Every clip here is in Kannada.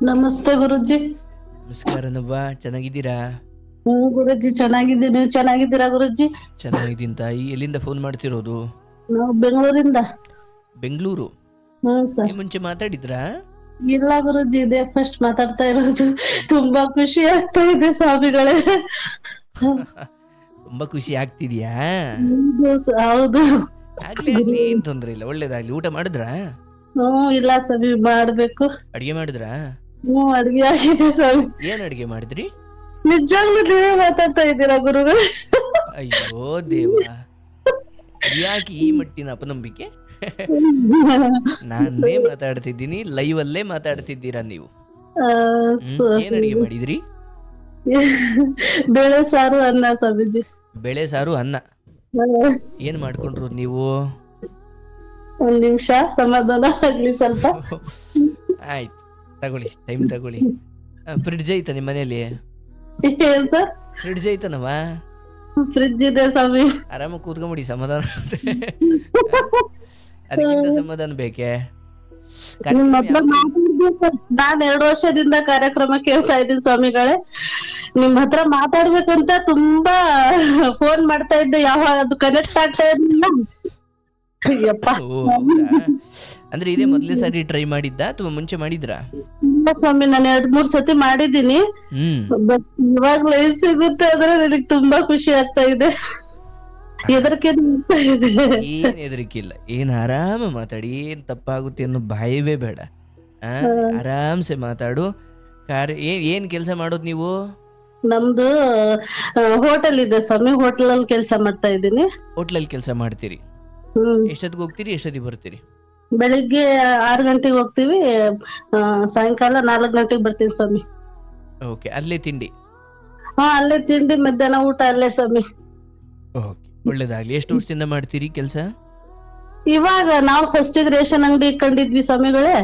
ನಮಸ್ತೆ ಗುರುಜಿ. ನಮಸ್ಕಾರನವ್ವ, ಚೆನ್ನಾಗಿದ್ದೀರಾ? ಗುರುಜಿ ಚೆನ್ನಾಗಿದ್ದೀನಿ, ನೀವು ಚೆನ್ನಾಗಿದ್ದೀರಾ ಗುರುಜಿ? ಚೆನ್ನಾಗಿದ್ದೀನಿ ತಾಯಿ. ಎಲ್ಲಿಂದ ಫೋನ್ ಮಾಡ್ತಿರೋದು? ನಾವು ಬೆಂಗಳೂರಿಂದ. ಬೆಂಗಳೂರು? ಈ ಸರ್. ಮುಂಚೆ ಮಾತಾಡಿದ್ರಾ? ಇಲ್ಲ ಗುರುಜಿ, ಇದೇ ಫಸ್ಟ್ ಮಾತಾಡ್ತಾ ಇರೋದು. ತುಂಬಾ ಖುಷಿ ಆಗ್ತಾ ಇದೆ ಸ್ವಾಮಿಗಳೇ. ತುಂಬಾ ಖುಷಿ ಆಗ್ತಿದ್ಯಾ? ಹೌದು. ಆಗ್ಲಿ ಏನ್ ತೊಂದ್ರೆ ಇಲ್ಲ, ಒಳ್ಳೇದಾಗ್ಲಿ. ಊಟ ಮಾಡಿದ್ರಾ? ಇಲ್ಲ ಸ್ವಾಮಿ, ಮಾಡ್ಬೇಕು. ಅಡಿಗೆ ಮಾಡಿದ್ರಾ? ಅಡ್ಗೆ ಆಗಿದೆ ಸ್ವಾಮಿ. ಏನ್ ಅಡಿಗೆ ಮಾಡಿದ್ರಿ? ನಿಜವಾಗ್ಲೂ ನೀವೇ ಮಾತಾಡ್ತಾ ಇದ್ದೀರಾ ಗುರುಗಳು? ಅಯ್ಯೋ ದೇವ, ಯಾಕೆ ಈ ಮಟ್ಟಿನ ಅಪನಂಬಿಕೆ? ನಾನೇ ಮಾತಾಡ್ತಿದ್ದೀನಿ, ಲೈವ್ ಅಲ್ಲೇ ಮಾತಾಡ್ತಿದ್ದೀರಾ ನೀವು. ಏನ್ ಅಡಿಗೆ ಮಾಡಿದ್ರಿ? ಬೇಳೆ ಸಾರು ಅನ್ನ ಸ್ವಾಮೀಜಿ. ಬೇಳೆ ಸಾರು ಅನ್ನ. ಏನ್ ಮಾಡ್ಕೊಂಡ್ರು ನೀವು? ಒಂದ್ ನಿಮಿಷ ಸಮಾಧಾನ ಆಗ್ಲಿ ಸ್ವಲ್ಪ. ಆಯ್ತು, ತಗೊಳ್ಳಿ, ಟೈಮ್ ತಗೊಳ್ಳಿ. ಫ್ರಿಡ್ಜ್ ಐತ ನಿಮ್ಮ ಮನೇಲಿ? ಏನ್ ಸರ್? ಫ್ರಿಡ್ಜ್ ಐತನವ? ಫ್ರಿಡ್ಜ್ ಇದೆ ಸ್ವಾಮಿ. ಆರಾಮಾಗಿ ಕೂತ್ಕೊಂಬಿಡಿ, ಸಮಾಧಾನ. ಅದಕ್ಕಿಂತ ಸಮಾಧಾನ ಬೇಕೆ? ನಾನ್ 2 ವರ್ಷದಿಂದ ಕಾರ್ಯಕ್ರಮ ಕೇಳ್ತಾ ಇದ್ದೀನಿ ಸ್ವಾಮಿಗಳೇ. ನಿಮ್ ಹತ್ರ ಮಾತಾಡ್ಬೇಕಂತ ತುಂಬಾ ಫೋನ್ ಮಾಡ್ತಾ ಇದ್ದೆ, ಯಾವಾಗ ಅದು ಕನೆಕ್ಟ್ ಆಗ್ತಾ ಇರ್ಲಿಲ್ಲ. ಅಂದ್ರೆ ಇದೇ ಮೊದಲೇ ಸಾರಿ ಟ್ರೈ ಮಾಡಿದ್ದ ಅಥವಾ ಮುಂಚೆ ಮಾಡಿದ್ರಾ? ಇಲ್ಲ ಸ್ವಾಮಿ, ನಾನು 2-3 ಸತಿ ಮಾಡಿದೀನಿ. ಬಟ್ ಇವಾಗ ಲೈವ್ ಸಿಗುತ್ತೆ ಅಂದ್ರೆ ನನಗೆ ತುಂಬಾ ಖುಷಿ ಆಗ್ತಾ ಇದೆ. ಹೆದರಿಕೆ ಇದೆ. ಏನ್ ಹೆದರಿಕಿಲ್ಲ, ಏನ್ ಆರಾಮ ಮಾತಾಡಿ, ಏನ್ ತಪ್ಪಾಗುತ್ತೆ ಅನ್ನೋ ಭಯವೇ ಬೇಡ. ಆರಾಮ್ಸೆ ಮಾತಾಡು. ಏನ್ ಕೆಲಸ ಮಾಡೋದು ನೀವು? ನಮ್ದು ಹೋಟೆಲ್ ಇದೆ ಸ್ವಾಮಿ, ಹೋಟೆಲ್ ಅಲ್ಲಿ ಕೆಲಸ ಮಾಡ್ತಾ ಇದ್ದೀನಿ. ಹೋಟ್ಲಲ್ಲಿ ಕೆಲಸ ಮಾಡ್ತೀರಿ? ಎಷ್ಟೊತ್ತಿಗೆ ಹೋಗ್ತೀರಿ, ಎಷ್ಟೊತ್ತಿಗೆ ಬರ್ತೀರಿ? ಬೆಳಿಗ್ಗೆ 6 ಗಂಟೆಗೆ ಹೋಗ್ತೀವಿ, ಸಾಯಂಕಾಲ 4 ಗಂಟೆಗೆ ಬರ್ತೀವಿ ಸ್ವಾಮಿ. ಓಕೆ, ಅಲ್ಲೇ ತಿಂಡಿ? ಅಲ್ಲೇ ತಿಂಡಿ, ಮಧ್ಯಾಹ್ನ ಊಟ ಅಲ್ಲೇ ಸ್ವಾಮಿ. ಓಕೆ, ಒಳ್ಳೇದಾಗ್ಲಿ. ಎಷ್ಟು ವರ್ಷದಿಂದ ಮಾಡ್ತೀರಿ ಕೆಲಸ? ಇವಾಗ ನಾವು ಫಸ್ಟಿಗೆ ರೇಷನ್ ಅಂಗಡಿ ಇಟ್ಕೊಂಡಿದ್ವಿ ಸ್ವಾಮಿಗಳೇ.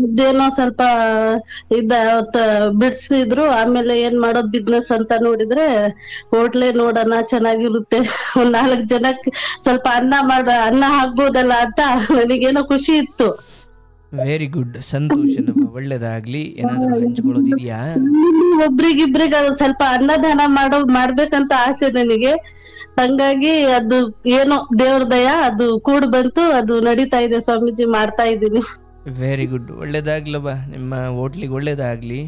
ಇದೇನೋ ಸ್ವಲ್ಪ ಬಿಡ್ಸಿದ್ರು. ಆಮೇಲೆ ಏನ್ ಮಾಡೋದ್ ಬಿಸ್ನೆಸ್ ಅಂತ ನೋಡಿದ್ರೆ ಹೋಟ್ಲೆ ನೋಡೋಣ, ಚೆನ್ನಾಗಿರುತ್ತೆ, ಒಂದ್ 4 ಜನಕ್ಕೆ ಸ್ವಲ್ಪ ಅನ್ನ ಹಾಕ್ಬೋದಲ್ಲ ಅಂತ ನನಗೇನೋ ಖುಷಿ ಇತ್ತು. ವೆರಿ ಗುಡ್, ಸಂತೋಷ. ಒಳ್ಳೇದಾಗ್ಲಿ. ಏನಾದ್ರು ಹಂಚ್ಕೊಳ್ಳೋದಿದ್ಯಾ? ಒಬ್ರಿಗಿಬ್ರಿಗೆ ಸ್ವಲ್ಪ ಅನ್ನದಾನ ಮಾಡ್ಬೇಕಂತ ಆಸೆ ನನಗೆ. ಹಂಗಾಗಿ ಅದು ಏನೋ ದೇವ್ರ ದಯ, ಅದು ಕೂಡ್ ಬಂತು, ಅದು ನಡೀತಾ ಇದೆ ಸ್ವಾಮೀಜಿ, ಮಾಡ್ತಾ ಇದ್ದೀನಿ. ವೆರಿ ಗುಡ್, ಒಳ್ಳೇದಾಗ್ಲವ. ನಿಮ್ಮ ಹೋಟ್ಲಿಗೆ ಒಳ್ಳೇದಾಗ್ಲಿ.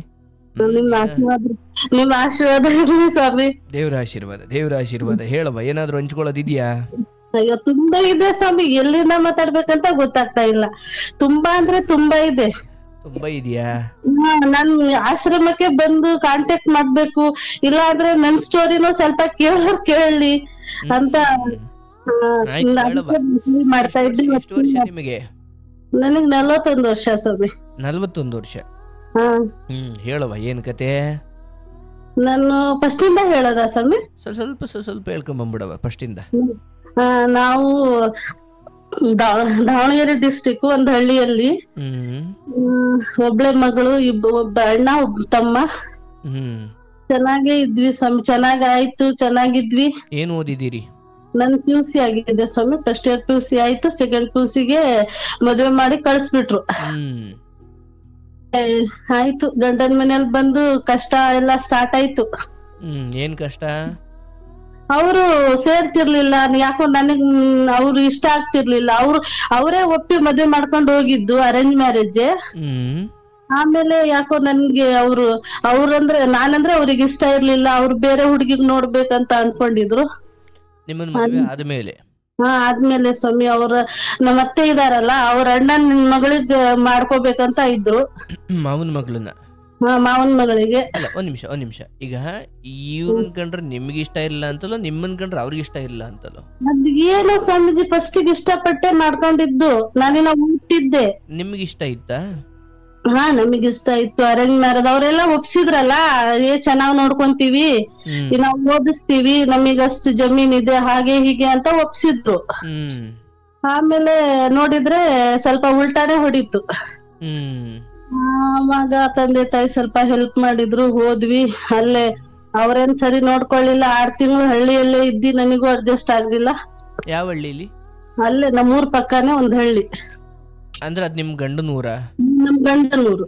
ನಿಮ್ಮ ಆಶೀರ್ವಾದ ಇರ್ಲಿ ಸ್ವಾಮಿ. ದೇವ್ರ ಆಶೀರ್ವಾದ, ದೇವ್ರ ಆಶೀರ್ವಾದ. ಹೇಳವ, ಏನಾದ್ರು ಹಂಚ್ಕೊಳ್ಳೋದಿದ್ಯಾ? ಅಯ್ಯೋ, ತುಂಬಾ ಇದೆ ಸ್ವಾಮಿ, ಎಲ್ಲಿಂದ ಮಾತಾಡ್ಬೇಕಂತ ಗೊತ್ತಾಗ್ತಾ ಇಲ್ಲ. ತುಂಬಾ ಅಂದ್ರೆ ತುಂಬಾ ಇದೆ. ತುಂಬಾ ಇದೆಯಾ? ನನ್ ಆಶ್ರಮಕ್ಕೆ ಬಂದು ಕಾಂಟ್ಯಾಕ್ಟ್ ಮಾಡ್ಬೇಕು, ಇಲ್ಲ ಅಂದ್ರೆ ನನ್ ಸ್ಟೋರಿನೂ ಸ್ವಲ್ಪ ಕೇಳಲಿ ಅಂತ ಮಾಡ್ತಾ ಇದ್ದೀನಿ. ಎಷ್ಟು ವರ್ಷ ನಿಮಗೆ? ನನಗ್ 41 ವರ್ಷ ಸ್ವಾಮಿ. 41 ವರ್ಷ? ಹೇಳವ, ಏನ್ ಕತೆ? ನಾನು ಫಸ್ಟ್ ಇಂದ ಹೇಳದ ಸ್ವಾಮಿ? ಸ್ವಲ್ಪ ಹೇಳ್ಕೊಂಬಂದ್ಬಿಡವ ಫಸ್ಟ್ ಇಂದ. ನಾವು ದಾವಣಗೆರೆ ಡಿಸ್ಟಿಕ್ ಒಂದ್ ಹಳ್ಳಿಯಲ್ಲಿ ಒಬ್ಳೆ ಮಗಳು, ಒಬ್ಬ ಅಣ್ಣ, ಒಬ್ಬ ತಮ್ಮ. ಚೆನ್ನಾಗೇ ಇದ್ವಿ ಸ್ವಾಮಿ, ಚೆನ್ನಾಗಾಯ್ತು, ಚೆನ್ನಾಗಿದ್ವಿ. ಏನ್ ಓದಿದ್ದೀರಿ? ನನ್ PUC ಆಗಿದೆ ಸ್ವಾಮಿ. ಫಸ್ಟ್ ಇಯರ್ PUC ಆಯ್ತು, ಸೆಕೆಂಡ್ PUCಗೆ ಮದ್ವೆ ಮಾಡಿ ಕಳ್ಸ್ಬಿಟ್ರು. ಆಯ್ತು, ಗಂಡನ್ ಮನೇಲಿ ಬಂದು ಕಷ್ಟ ಎಲ್ಲ ಸ್ಟಾರ್ಟ್ ಆಯ್ತು. ಏನ್ ಕಷ್ಟ? ಅವರು ಸೇರ್ತಿರ್ಲಿಲ್ಲ, ಯಾಕೋ ನನಗ್ ಅವ್ರು ಇಷ್ಟ ಆಗ್ತಿರ್ಲಿಲ್ಲ. ಅವರೇ ಒಪ್ಪಿ ಮದ್ವೆ ಮಾಡ್ಕೊಂಡು ಹೋಗಿದ್ದು, ಅರೇಂಜ್ ಮ್ಯಾರೇಜ್. ಆಮೇಲೆ ಯಾಕೋ ನನ್ಗೆ ಅವ್ರಂದ್ರೆ ನಾನಂದ್ರೆ ಅವ್ರಿಗೆ ಇಷ್ಟ ಇರ್ಲಿಲ್ಲ. ಅವ್ರು ಬೇರೆ ಹುಡುಗಿಗ್ ನೋಡ್ಬೇಕಂತ ಅನ್ಕೊಂಡಿದ್ರು. ನಿಮ್ಮನ್ ಮದ್ವೆ ಆದ್ಮೇಲೆ? ಆದ್ಮೇಲೆ ಸ್ವಾಮಿ, ನಮ್ಮ ಅತ್ತೆ ಇದಾರಲ್ಲ, ಅವ್ರ ಅಣ್ಣನ್ ಮಗಳಿಗೆ ಮಾಡ್ಕೋಬೇಕಂತ ಇದ್ರು. ಮಾವನ್ ಮಗಳನ್ನ? ಮಾವನ್ ಮಗಳಿಗೆ. ಅಲ್ಲ, ಒಂದ್ ನಿಮಿಷ. ಈಗ ಇವ್ರನ್ ಕಂಡ್ರೆ ನಿಮ್ಗೆ ಇಷ್ಟ ಇಲ್ಲ ಅಂತಲೋ, ನಿಮ್ಮನ್ ಕಂಡ್ರೆ ಅವ್ರಿಗೆ ಇಷ್ಟ ಇಲ್ಲ ಅಂತಲೋ? ಅದ್ ಏನೋ ಸ್ವಾಮೀಜಿ, ಫಸ್ಟಿಗೆ ಇಷ್ಟಪಟ್ಟೆ ಮಾಡ್ಕೊಂಡಿದ್ದು, ನಾನಿನ್ನ ಹುಟ್ಟಿದ್ದೆ. ನಿಮ್ಗೆ ಇಷ್ಟ ಇತ್ತಾ? ನಮಗ್ ಇಷ್ಟ ಇತ್ತು. ಅರೇಂಜ್ ಮ್ಯಾರೇಜ್ ಅವರೆಲ್ಲ ಒಪ್ಸಿದ್ರಲ್ಲ, ಚೆನ್ನಾಗ್ ನೋಡ್ಕೊಂತೀವಿ, ನಾವ್ ಓದಿಸ್ತೀವಿ, ನಮಗಷ್ಟು ಜಮೀನ್ ಇದೆ, ಹಾಗೆ ಹೀಗೆ ಅಂತ ಒಪ್ಸಿದ್ರು. ಆಮೇಲೆ ನೋಡಿದ್ರೆ ಸ್ವಲ್ಪ ಉಲ್ಟಾನೇ ಹೊಡಿತು. ಆವಾಗ ತಂದೆ ತಾಯಿ ಸ್ವಲ್ಪ ಹೆಲ್ಪ್ ಮಾಡಿದ್ರು, ಹೋದ್ವಿ. ಅಲ್ಲೇ ಅವ್ರೇನ್ ಸರಿ ನೋಡ್ಕೊಳ್ಳಿಲ್ಲ. 6 ತಿಂಗಳು ಹಳ್ಳಿಯಲ್ಲೇ ಇದ್ದಿ, ನನಗೂ ಅಡ್ಜಸ್ಟ್ ಆಗ್ಲಿಲ್ಲ. ಯಾವ ಹಳ್ಳಿಲಿ? ಅಲ್ಲೇ ನಮ್ಮೂರ್ ಪಕ್ಕನೇ ಒಂದ್ ಹಳ್ಳಿ. ಅಂದ್ರೆ ಅದ್ ನಿಮ್ ಗಂಡನೂರ? ನಮ್ ಗಂಡನೂರು.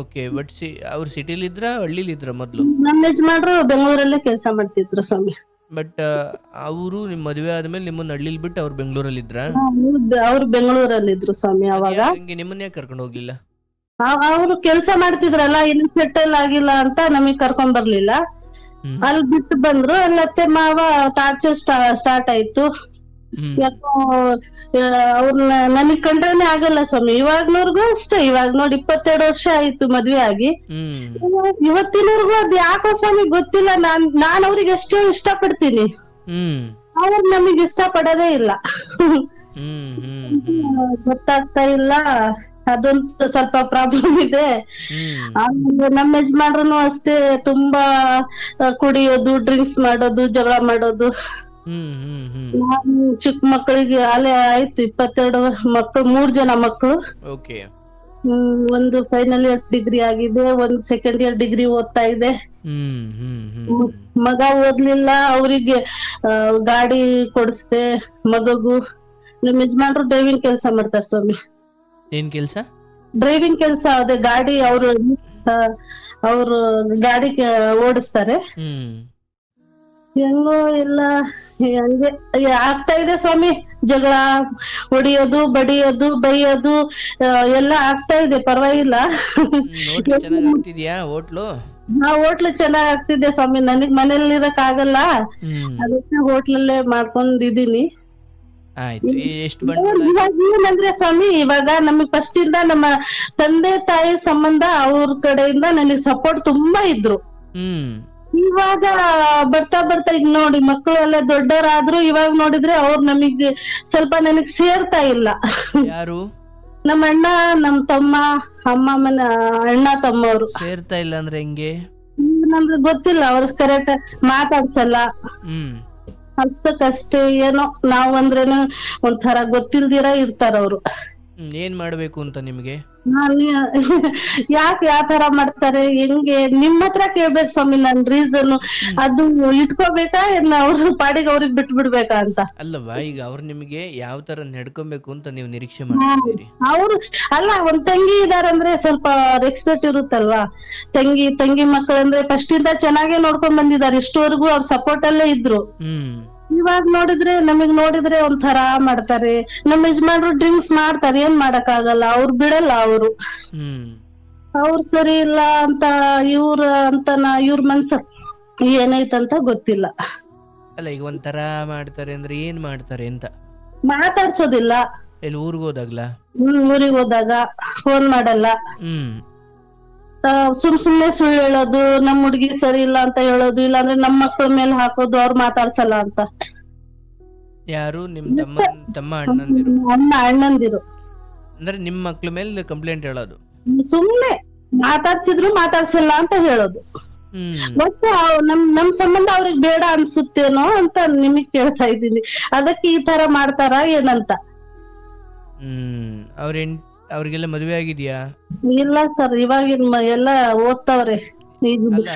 ಓಕೆ. ಬಟ್ ಅವ್ರು ಸಿಟಿಲಿದ್ರ ಹಳ್ಳಿಲಿದ್ರ ಮೊದಲು? ನಮ್ಮ ಯಜಮಾನ್ರು ಬೆಂಗಳೂರಲ್ಲೇ ಕೆಲಸ ಮಾಡ್ತಿದ್ರು ಸ್ವಾಮಿ. ಬಟ್ ಅವರು ನಿಮ್ಮ ಮದುವೆ ಆದ್ಮೇಲೆ ನಿಮ್ಮನ್ನ ಹಳ್ಳಿಲಿ ಬಿಟ್ಟು ಅವ್ರು ಬೆಂಗಳೂರಲ್ಲಿ ಅವ್ರು ಬೆಂಗಳೂರಲ್ಲಿದ್ರು ಸ್ವಾಮಿ ಅವಾಗ. ಹಂಗೆ ನಿಮ್ಮನ್ನ ಯಾಕೆ ಕರ್ಕೊಂಡು ಹೋಗ್ಲಿಲ್ಲ? ಅವ್ರು ಕೆಲ್ಸ ಮಾಡ್ತಿದ್ರಲ್ಲ, ಇನ್ನು ಸೆಟಲ್ ಆಗಿಲ್ಲ ಅಂತ ನಮಗ್ ಕರ್ಕೊಂಡ್ ಬರ್ಲಿಲ್ಲ. ಹ್ಮ್ ಅಲ್ಲಿ ಬಿಟ್ಟು ಬಂದ್ರು. ಅಲ್ಲಿ ಅತ್ತೆ ಮಾವ ಟಾರ್ಚರ್ ಸ್ಟಾರ್ಟ್ ಆಯ್ತು. ಹ್ಮ್ ಯಾಕೋ ಅವ್ರನ್ನ ನನಗ್ ಕಂಡ್ರೇನೆ ಆಗಲ್ಲ ಸ್ವಾಮಿ. ಇವಾಗ್ನವ್ರಿಗೂ ಅಷ್ಟೇ. ಇವಾಗ ನೋಡಿ 22 ವರ್ಷ ಆಯ್ತು ಮದ್ವೆ ಆಗಿ. ಹ್ಮ್ ಇವತ್ತಿನವರೆಗೂ ಅದ್ ಯಾಕೋ ಸ್ವಾಮಿ ಗೊತ್ತಿಲ್ಲ. ನಾನ್ ಅವ್ರಿಗೆ ಎಷ್ಟೋ ಇಷ್ಟ ಪಡ್ತೀನಿ, ಹ್ಮ್ ಅವ್ರು ನಮಗ್ ಇಷ್ಟ ಪಡೋದೇ ಇಲ್ಲ. ಹ್ಮ್ ಹ್ಮ್ ಗೊತ್ತಾಗ್ತಾ ಇಲ್ಲ. ಅದೊಂದು ಸ್ವಲ್ಪ ಪ್ರಾಬ್ಲಮ್ ಇದೆ. ಹ್ಮ್ ಆಮೇಲೆ ನಮ್ಮ ಯಜಮಾನ್ರು ಅಷ್ಟೇ, ತುಂಬಾ ಕುಡಿಯೋದು, ಡ್ರಿಂಕ್ಸ್ ಮಾಡೋದು, ಜಗಳ ಮಾಡೋದು. ಹ್ಮ್ ಹ್ಮ್ ಹ್ಮ್ ನಾನು ಚಿಕ್ಕ ಮಕ್ಕಳಿಗೆ ಅಲ್ಲೇ ಆಯ್ತು 22 ಮಕ್ಕಳು, 3 ಜನ ಮಕ್ಕಳು. ಓಕೆ. ಒಂದು ಫೈನಲ್ ಇಯರ್ ಡಿಗ್ರಿ ಆಗಿದೆ, ಒಂದು ಸೆಕೆಂಡ್ ಇಯರ್ ಡಿಗ್ರಿ ಓದ್ತಾ ಇದೆ. ಹ್ಮ್ ಹ್ಮ್ ಹ್ಮ್ ಮಗ ಓದ್ಲಿಲ್ಲ, ಅವ್ರಿಗೆ ಗಾಡಿ ಕೊಡಿಸ್ದೆ ಮಗಗೂ. ನಮ್ ಯಜಮಾನ್ರು ಡ್ರೈವಿಂಗ್ ಕೆಲ್ಸ ಮಾಡ್ತಾರೆ ಸ್ವಾಮಿ. ಏನ್ ಕೆಲ್ಸ? ಡ್ರೈವಿಂಗ್ ಕೆಲ್ಸ, ಅದೇ ಗಾಡಿ ಅವ್ರು ಗಾಡಿ ಓಡಿಸ್ತಾರೆ. ಹ್ಮ್ ಹೆಂಗೋ ಎಲ್ಲ ಹಂಗೆ ಆಗ್ತಾ ಇದೆ ಸ್ವಾಮಿ. ಜಗಳ, ಹೊಡಿಯೋದು, ಬಡಿಯೋದು, ಬೈಯೋದು ಎಲ್ಲ ಆಗ್ತಾ ಇದೆ. ಪರವಾಗಿಲ್ಲ. ಹೋಟ್ಲು ಚೆನ್ನಾಗ್ ಆಗ್ತಿದ್ಯಾ? ಹೋಟ್ಲು ಹೋಟ್ಲು ಚೆನ್ನಾಗ್ ಆಗ್ತಿದೆ ಸ್ವಾಮಿ. ನನಗ್ ಮನೇಲಿ ಇರಕ್ ಆಗಲ್ಲ, ಅದಕ್ಕೆ ಹೋಟ್ಲಲ್ಲೇ ಮಾಡ್ಕೊಂಡಿದೀನಿ. ಆಯ್ತು. ಎಷ್ಟು ಬಂಡವಾಳ? ಇವಾಗ ಏನಂದ್ರೆ ಸ್ವಾಮಿ, ಇವಾಗ ನಮಗ್ ಫಸ್ಟ್ ಇಂದ ನಮ್ಮ ತಂದೆ ತಾಯಿ ಸಂಬಂಧ ಅವ್ರ ಕಡೆಯಿಂದ ನನಗ್ ಸಪೋರ್ಟ್ ತುಂಬಾ ಇದ್ರು. ಹ್ಮ್ ಇವಾಗ ಬರ್ತಾ ಬರ್ತಾ ಈಗ ನೋಡಿ ಮಕ್ಕಳು ಎಲ್ಲ ದೊಡ್ಡವರಾದ್ರು, ಇವಾಗ ನೋಡಿದ್ರೆ ಅವ್ರು ನಮಗ್ ಸ್ವಲ್ಪ ನನಗ್ ಸೇರ್ತಾ ಇಲ್ಲ. ಯಾರು? ನಮ್ಮ ಅಣ್ಣ, ನಮ್ ತಮ್ಮ, ಅಮ್ಮಮ್ಮನ ಅಣ್ಣ ತಮ್ಮವ್ರು ಸೇರ್ತಾ ಇಲ್ಲ ಅಂದ್ರೆ ಹೆಂಗೆ? ನಮ್ಗೆ ಗೊತ್ತಿಲ್ಲ, ಅವ್ರು ಕರೆಕ್ಟ್ ಮಾತಾಡ್ಸಲ್ಲ. ಹ್ಮ್ ಅಷ್ಟಕ್ಕಷ್ಟೇ ಏನೋ, ನಾವ್ ಅಂದ್ರೇನು ಒಂಥರ ಗೊತ್ತಿಲ್ದಿರ ಇರ್ತಾರ ಅವ್ರು. ಏನ್ ಮಾಡ್ಬೇಕು ಅಂತ ನಿಮ್ಗೆ? ಯಾಕೆ ಯಾವ ತರ ಮಾಡ್ತಾರೆ, ಹೆಂಗೆ, ನಿಮ್ ಹತ್ರ ಕೇಳ್ಬೇಕು ಸ್ವಾಮಿ. ನನ್ ರೀಸನ್ ಅದು ಇಟ್ಕೋಬೇಕಾ, ಅವ್ರ ಪಾಡಿಗೆ ಅವ್ರಿಗೆ ಬಿಟ್ಬಿಡ್ಬೇಕಾ ಅಂತ. ಅಲ್ಲವಾ, ಈಗ ಅವ್ರು ನಿಮ್ಗೆ ಯಾವ ತರ ನಡ್ಕೊಬೇಕು ಅಂತ ನೀವು ನಿರೀಕ್ಷೆ ಮಾಡ್ತಿದ್ದೀರಿ? ಅವ್ರು ಅಲ್ಲ, ಒಂದ್ ತಂಗಿ ಇದಾರಂದ್ರೆ ಸ್ವಲ್ಪ ರೆಸ್ಪೆಕ್ಟ್ ಇರುತ್ತಲ್ವಾ. ತಂಗಿ ಮಕ್ಕಳಂದ್ರೆ ಫಸ್ಟ್ ಇಂದ ಚೆನ್ನಾಗೇ ನೋಡ್ಕೊಂಡ್ ಬಂದಿದ್ದಾರೆ. ಇಷ್ಟವರೆಗೂ ಅವ್ರ ಸಪೋರ್ಟ್ ಅಲ್ಲೇ ಇದ್ರು. ಇವಾಗ ನಮಗ್ ನೋಡಿದ್ರೆ ಒಂಥರ ಮಾಡ್ತಾರೆ. ನಮ್ಮ ಯಜಮಾನ್ರು ಡ್ರಿಂಕ್ಸ್ ಮಾಡ್ತಾರೆ, ಏನ್ ಮಾಡಕ್ ಆಗಲ್ಲ. ಅವ್ರು ಬಿಡಲ್ಲ. ಅವ್ರು ಸರಿ ಇಲ್ಲ ಅಂತ ಇವ್ರ ಮನ್ಸ ಏನೈತಂತ ಗೊತ್ತಿಲ್ಲ. ಅಲ್ಲ, ಈಗ ಒಂಥರ ಮಾಡ್ತಾರೆ ಅಂದ್ರೆ ಏನ್ ಮಾಡ್ತಾರೆ ಅಂತ? ಮಾತಾಡ್ಸೋದಿಲ್ಲ. ಎಲ್ಲಿ ಊರಿಗೆ ಹೋದಾಗ್ಲ? ಊರಿಗೆ ಹೋದಾಗ ಫೋನ್ ಮಾಡಲ್ಲ. ಸುಮ್ನೆ ಸುಳ್ಳು ಹೇಳೋದು, ನಮ್ ಹುಡ್ಗಿ ಸರಿ ಇಲ್ಲ ಅಂತ ಹೇಳೋದು, ಇಲ್ಲಾಂದ್ರೆ ನಮ್ ಮಕ್ಳ ಮೇಲೆ ಹಾಕೋದು, ಅವ್ರು ಮಾತಾಡ್ಸಲ್ಲ ಅಂತ. ಯಾರು? ನಿಮ್ ತಮ್ಮ ಅಣ್ಣಂದಿರು? ಅಣ್ಣಂದಿರು ಅಂದ್ರೆ ನಿಮ್ ಮಕ್ಳ ಮೇಲೆ ಕಂಪ್ಲೇಂಟ್ ಹೇಳೋದು? ಸುಮ್ನೆ ಮಾತಾಡ್ಸಲ್ಲ ಅಂತ ಹೇಳೋದು. ಮತ್ತೆ ನಮ್ ಸಂಬಂಧ ಅವ್ರಿಗೆ ಬೇಡ ಅನ್ಸುತ್ತೇನೋ ಅಂತ ನಿಮಗ್ ಕೇಳ್ತಾ ಇದ್ದೀನಿ. ಅದಕ್ಕೆ ಈ ತರ ಮಾಡ್ತಾರ ಏನಂತ. ಅವ್ರಿಗೆಲ್ಲ ಮದುವೆ ಆಗಿದ್ಯಾ? ಇಲ್ಲ ಸರ್, ಇವಾಗಿನ ಎಲ್ಲ ಓದ್ತಾವ್ರೆ.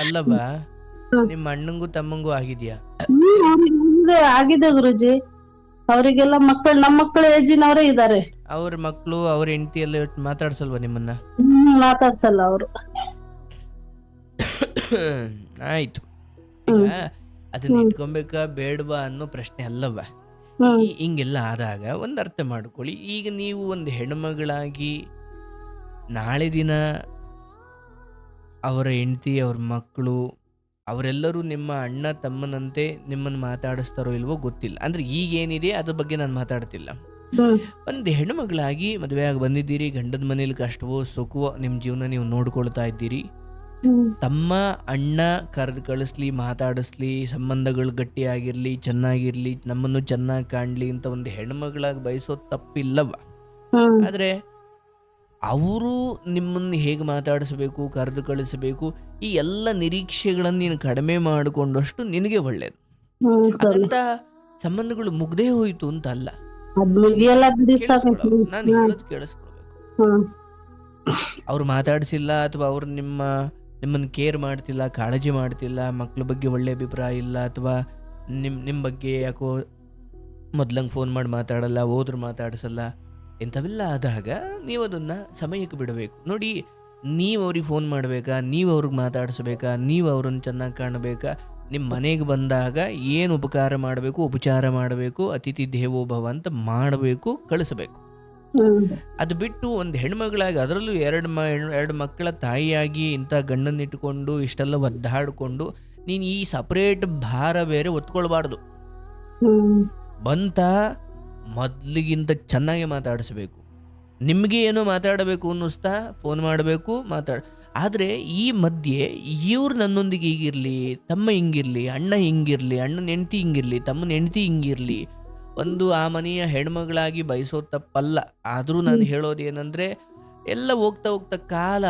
ಅಲ್ಲವಾ, ನಿಮ್ ಅಣ್ಣಂಗೂ ತಮ್ಮಂಗೂ ಆಗಿದ್ಯಾ? ಆಗಿದೆ ಗುರುಜಿ. ಅವರಿಗೆಲ್ಲ ಮಕ್ಕಳು, ನಮ್ಮ ಮಕ್ಕಳ ಏಜಿನವರೇ ಇದಾರೆ. ಅವ್ರ ಮಕ್ಕಳು, ಅವ್ರ ಹೆಂಡತಿ ಎಲ್ಲ ಮಾತಾಡ್ಸಲ್ವಾ ನಿಮ್ಮನ್ನ? ಮಾತಾಡ್ಸಲ್ಲ ಅವರು. ಆಯ್ತು. ಈಗ ಅದನ್ನ ಇಟ್ಕೊಬೇಕಾ ಬೇಡವಾ ಅನ್ನೋ ಪ್ರಶ್ನೆ ಅಲ್ಲವ. ಹಿಂಗೆಲ್ಲ ಆದಾಗ ಒಂದ್ ಅರ್ಥ ಮಾಡ್ಕೊಳ್ಳಿ. ಈಗ ನೀವು ಒಂದು ಹೆಣ್ಮಗಳಾಗಿ ನಾಳೆ ದಿನ ಅವರ ಹೆಂಡತಿ, ಅವ್ರ ಮಕ್ಕಳು, ಅವರೆಲ್ಲರೂ ನಿಮ್ಮ ಅಣ್ಣ ತಮ್ಮನಂತೆ ನಿಮ್ಮನ್ನು ಮಾತಾಡಿಸ್ತಾರೋ ಇಲ್ವೋ ಗೊತ್ತಿಲ್ಲ. ಅಂದ್ರೆ ಈಗೇನಿದೆ ಅದ್ರ ಬಗ್ಗೆ ನಾನು ಮಾತಾಡ್ತಿಲ್ಲ. ಒಂದು ಹೆಣ್ಮಗಳಾಗಿ ಮದುವೆ ಆಗಿ ಬಂದಿದ್ದೀರಿ, ಗಂಡದ ಮನೇಲಿ ಕಷ್ಟವೋ ಸುಖವೋ ನಿಮ್ಮ ಜೀವನ ನೀವು ನೋಡ್ಕೊಳ್ತಾ ಇದ್ದೀರಿ. ತಮ್ಮ ಅಣ್ಣ ಕರೆದು ಕಳಿಸ್ಲಿ, ಮಾತಾಡಿಸ್ಲಿ, ಸಂಬಂಧಗಳು ಗಟ್ಟಿಯಾಗಿರ್ಲಿ, ಚೆನ್ನಾಗಿರ್ಲಿ, ನಮ್ಮನ್ನು ಚೆನ್ನಾಗಿ ಕಾಣ್ಲಿ ಅಂತ ಒಂದು ಹೆಣ್ಮಗಳಾಗಿ ಬಯಸೋದು ತಪ್ಪಿಲ್ಲವ. ಆದ್ರೆ ಅವರು ನಿಮ್ಮನ್ನು ಹೇಗೆ ಮಾತಾಡಿಸ್ಬೇಕು, ಕರೆದು ಕಳಿಸಬೇಕು, ಈ ಎಲ್ಲ ನಿರೀಕ್ಷೆಗಳನ್ನು ನೀನು ಕಡಿಮೆ ಮಾಡಿಕೊಂಡಷ್ಟು ನಿನಗೆ ಒಳ್ಳೇದು. ಅದಂತ ಸಂಬಂಧಗಳು ಮುಗ್ದೇ ಹೋಯ್ತು ಅಂತ ಅಲ್ಲ. ನಾನು ಹೇಳೋದು ಕೇಳಿಸ್ಕೊಳ್ಬೇಕು. ಅವ್ರು ಮಾತಾಡ್ಸಿಲ್ಲ ಅಥವಾ ಅವ್ರು ನಿಮ್ಮನ್ನು ಕೇರ್ ಮಾಡ್ತಿಲ್ಲ, ಕಾಳಜಿ ಮಾಡ್ತಿಲ್ಲ, ಮಕ್ಳ ಬಗ್ಗೆ ಒಳ್ಳೆ ಅಭಿಪ್ರಾಯ ಇಲ್ಲ, ಅಥವಾ ನಿಮ್ಮ ಬಗ್ಗೆ ಯಾಕೋ ಮೊದ್ಲಂಗೆ ಫೋನ್ ಮಾಡಿ ಮಾತಾಡಲ್ಲ, ಹೋದ್ರು ಮಾತಾಡಿಸಲ್ಲ, ಇಂಥವೆಲ್ಲ ಆದಾಗ ನೀವು ಅದನ್ನು ಸಮಯಕ್ಕೆ ಬಿಡಬೇಕು. ನೋಡಿ, ನೀವು ಅವ್ರಿಗೆ ಫೋನ್ ಮಾಡಬೇಕಾ, ನೀವು ಅವ್ರಿಗೆ ಮಾತಾಡಿಸ್ಬೇಕಾ, ನೀವು ಅವ್ರನ್ನ ಚೆನ್ನಾಗಿ ಕಾಣಬೇಕಾ, ನಿಮ್ಮ ಮನೆಗೆ ಬಂದಾಗ ಏನು ಉಪಕಾರ ಮಾಡಬೇಕು, ಉಪಚಾರ ಮಾಡಬೇಕು, ಅತಿಥಿ ದೇವೋಭವ ಅಂತ ಮಾಡಬೇಕು, ಕಳಿಸಬೇಕು. ಅದು ಬಿಟ್ಟು ಒಂದು ಹೆಣ್ಮಗಳಾಗಿ, ಅದರಲ್ಲೂ ಎರಡು ಮಕ್ಕಳ ತಾಯಿಯಾಗಿ ಇಂಥ ಗಂಡನ್ನಿಟ್ಟುಕೊಂಡು ಇಷ್ಟೆಲ್ಲ ಒದ್ದಾಡಿಕೊಂಡು ನೀನು ಈ ಸಪ್ರೇಟ್ ಭಾರ ಬೇರೆ ಒತ್ಕೊಳ್ಬಾರ್ದು. ಬಂತ ಮೊದಲಿಗಿಂತ ಚೆನ್ನಾಗಿ ಮಾತಾಡಿಸ್ಬೇಕು. ನಿಮಗೆ ಏನೋ ಮಾತಾಡಬೇಕು ಅನ್ನಿಸ್ತಾ ಫೋನ್ ಮಾಡಬೇಕು, ಆದರೆ ಈ ಮಧ್ಯೆ ಇವ್ರು ನನ್ನೊಂದಿಗೆ ಹೀಗಿರಲಿ, ತಮ್ಮ ಹಿಂಗಿರಲಿ, ಅಣ್ಣ ಹಿಂಗಿರಲಿ, ಅಣ್ಣನ ಹೆಂಡತಿ ಹಿಂಗಿರಲಿ, ತಮ್ಮನ ಹೆಂಡತಿ ಹಿಂಗಿರಲಿ, ಒಂದು ಆ ಮನೆಯ ಹೆಣ್ಮಗಳಾಗಿ ಬಯಸೋ ತಪ್ಪಲ್ಲ. ಆದರೂ ನಾನು ಹೇಳೋದೇನೆಂದರೆ, ಎಲ್ಲ ಹೋಗ್ತಾ ಹೋಗ್ತಾ ಕಾಲ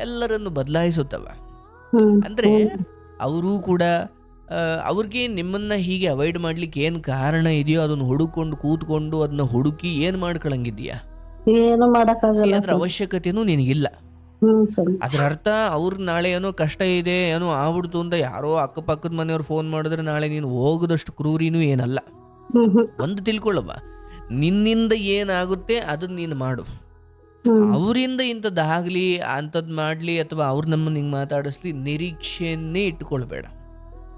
ಎಲ್ಲರನ್ನು ಬದಲಾಯಿಸುತ್ತವ. ಅಂದರೆ ಅವರೂ ಕೂಡ ಅವ್ರಿಗೆ ನಿಮ್ಮನ್ನು ಹೀಗೆ ಅವಾಯ್ಡ್ ಮಾಡ್ಲಿಕ್ಕೆ ಏನು ಕಾರಣ ಇದೆಯೋ ಅದನ್ನು ಹುಡುಕೊಂಡು ಕೂತ್ಕೊಂಡು ಅದನ್ನ ಹುಡುಕಿ ಏನು ಮಾಡ್ಕೊಳಂಗಿದೆಯಾ? ಏನು ಮಾಡಕ್ಕಾಗಲ್ಲ ಅದ್ರ ಅವಶ್ಯಕತೆನೂ ನಿನಗಿಲ್ಲ. ಅದ್ರ ಅರ್ಥ ಅವ್ರು ನಾಳೆ ಏನೋ ಕಷ್ಟ ಇದೆ, ಏನೋ ಆಗ್ಬಿಡ್ತು ಅಂತ ಯಾರೋ ಅಕ್ಕಪಕ್ಕದ ಮನೆಯವ್ರು ಫೋನ್ ಮಾಡಿದ್ರೆ ನಾಳೆ ನೀನು ಹೋಗೋದಷ್ಟು ಕ್ರೂರಿನೂ ಏನಲ್ಲ. ಒಂದು ತಿಳ್ಕೊಳ್ಳವ, ನಿನ್ನಿಂದ ಏನಾಗುತ್ತೆ ಅದನ್ನ ನೀನು ಮಾಡು. ಅವರಿಂದ ಇಂಥದ್ದಾಗಲಿ ಅಂಥದ್ದು ಮಾಡಲಿ ಅಥವಾ ಅವ್ರು ನಮ್ಮನ್ನು ಹಿಂಗೆ ಮಾತಾಡಿಸ್ಲಿ ನಿರೀಕ್ಷೆಯನ್ನೇ ಇಟ್ಕೊಳ್ಬೇಡ.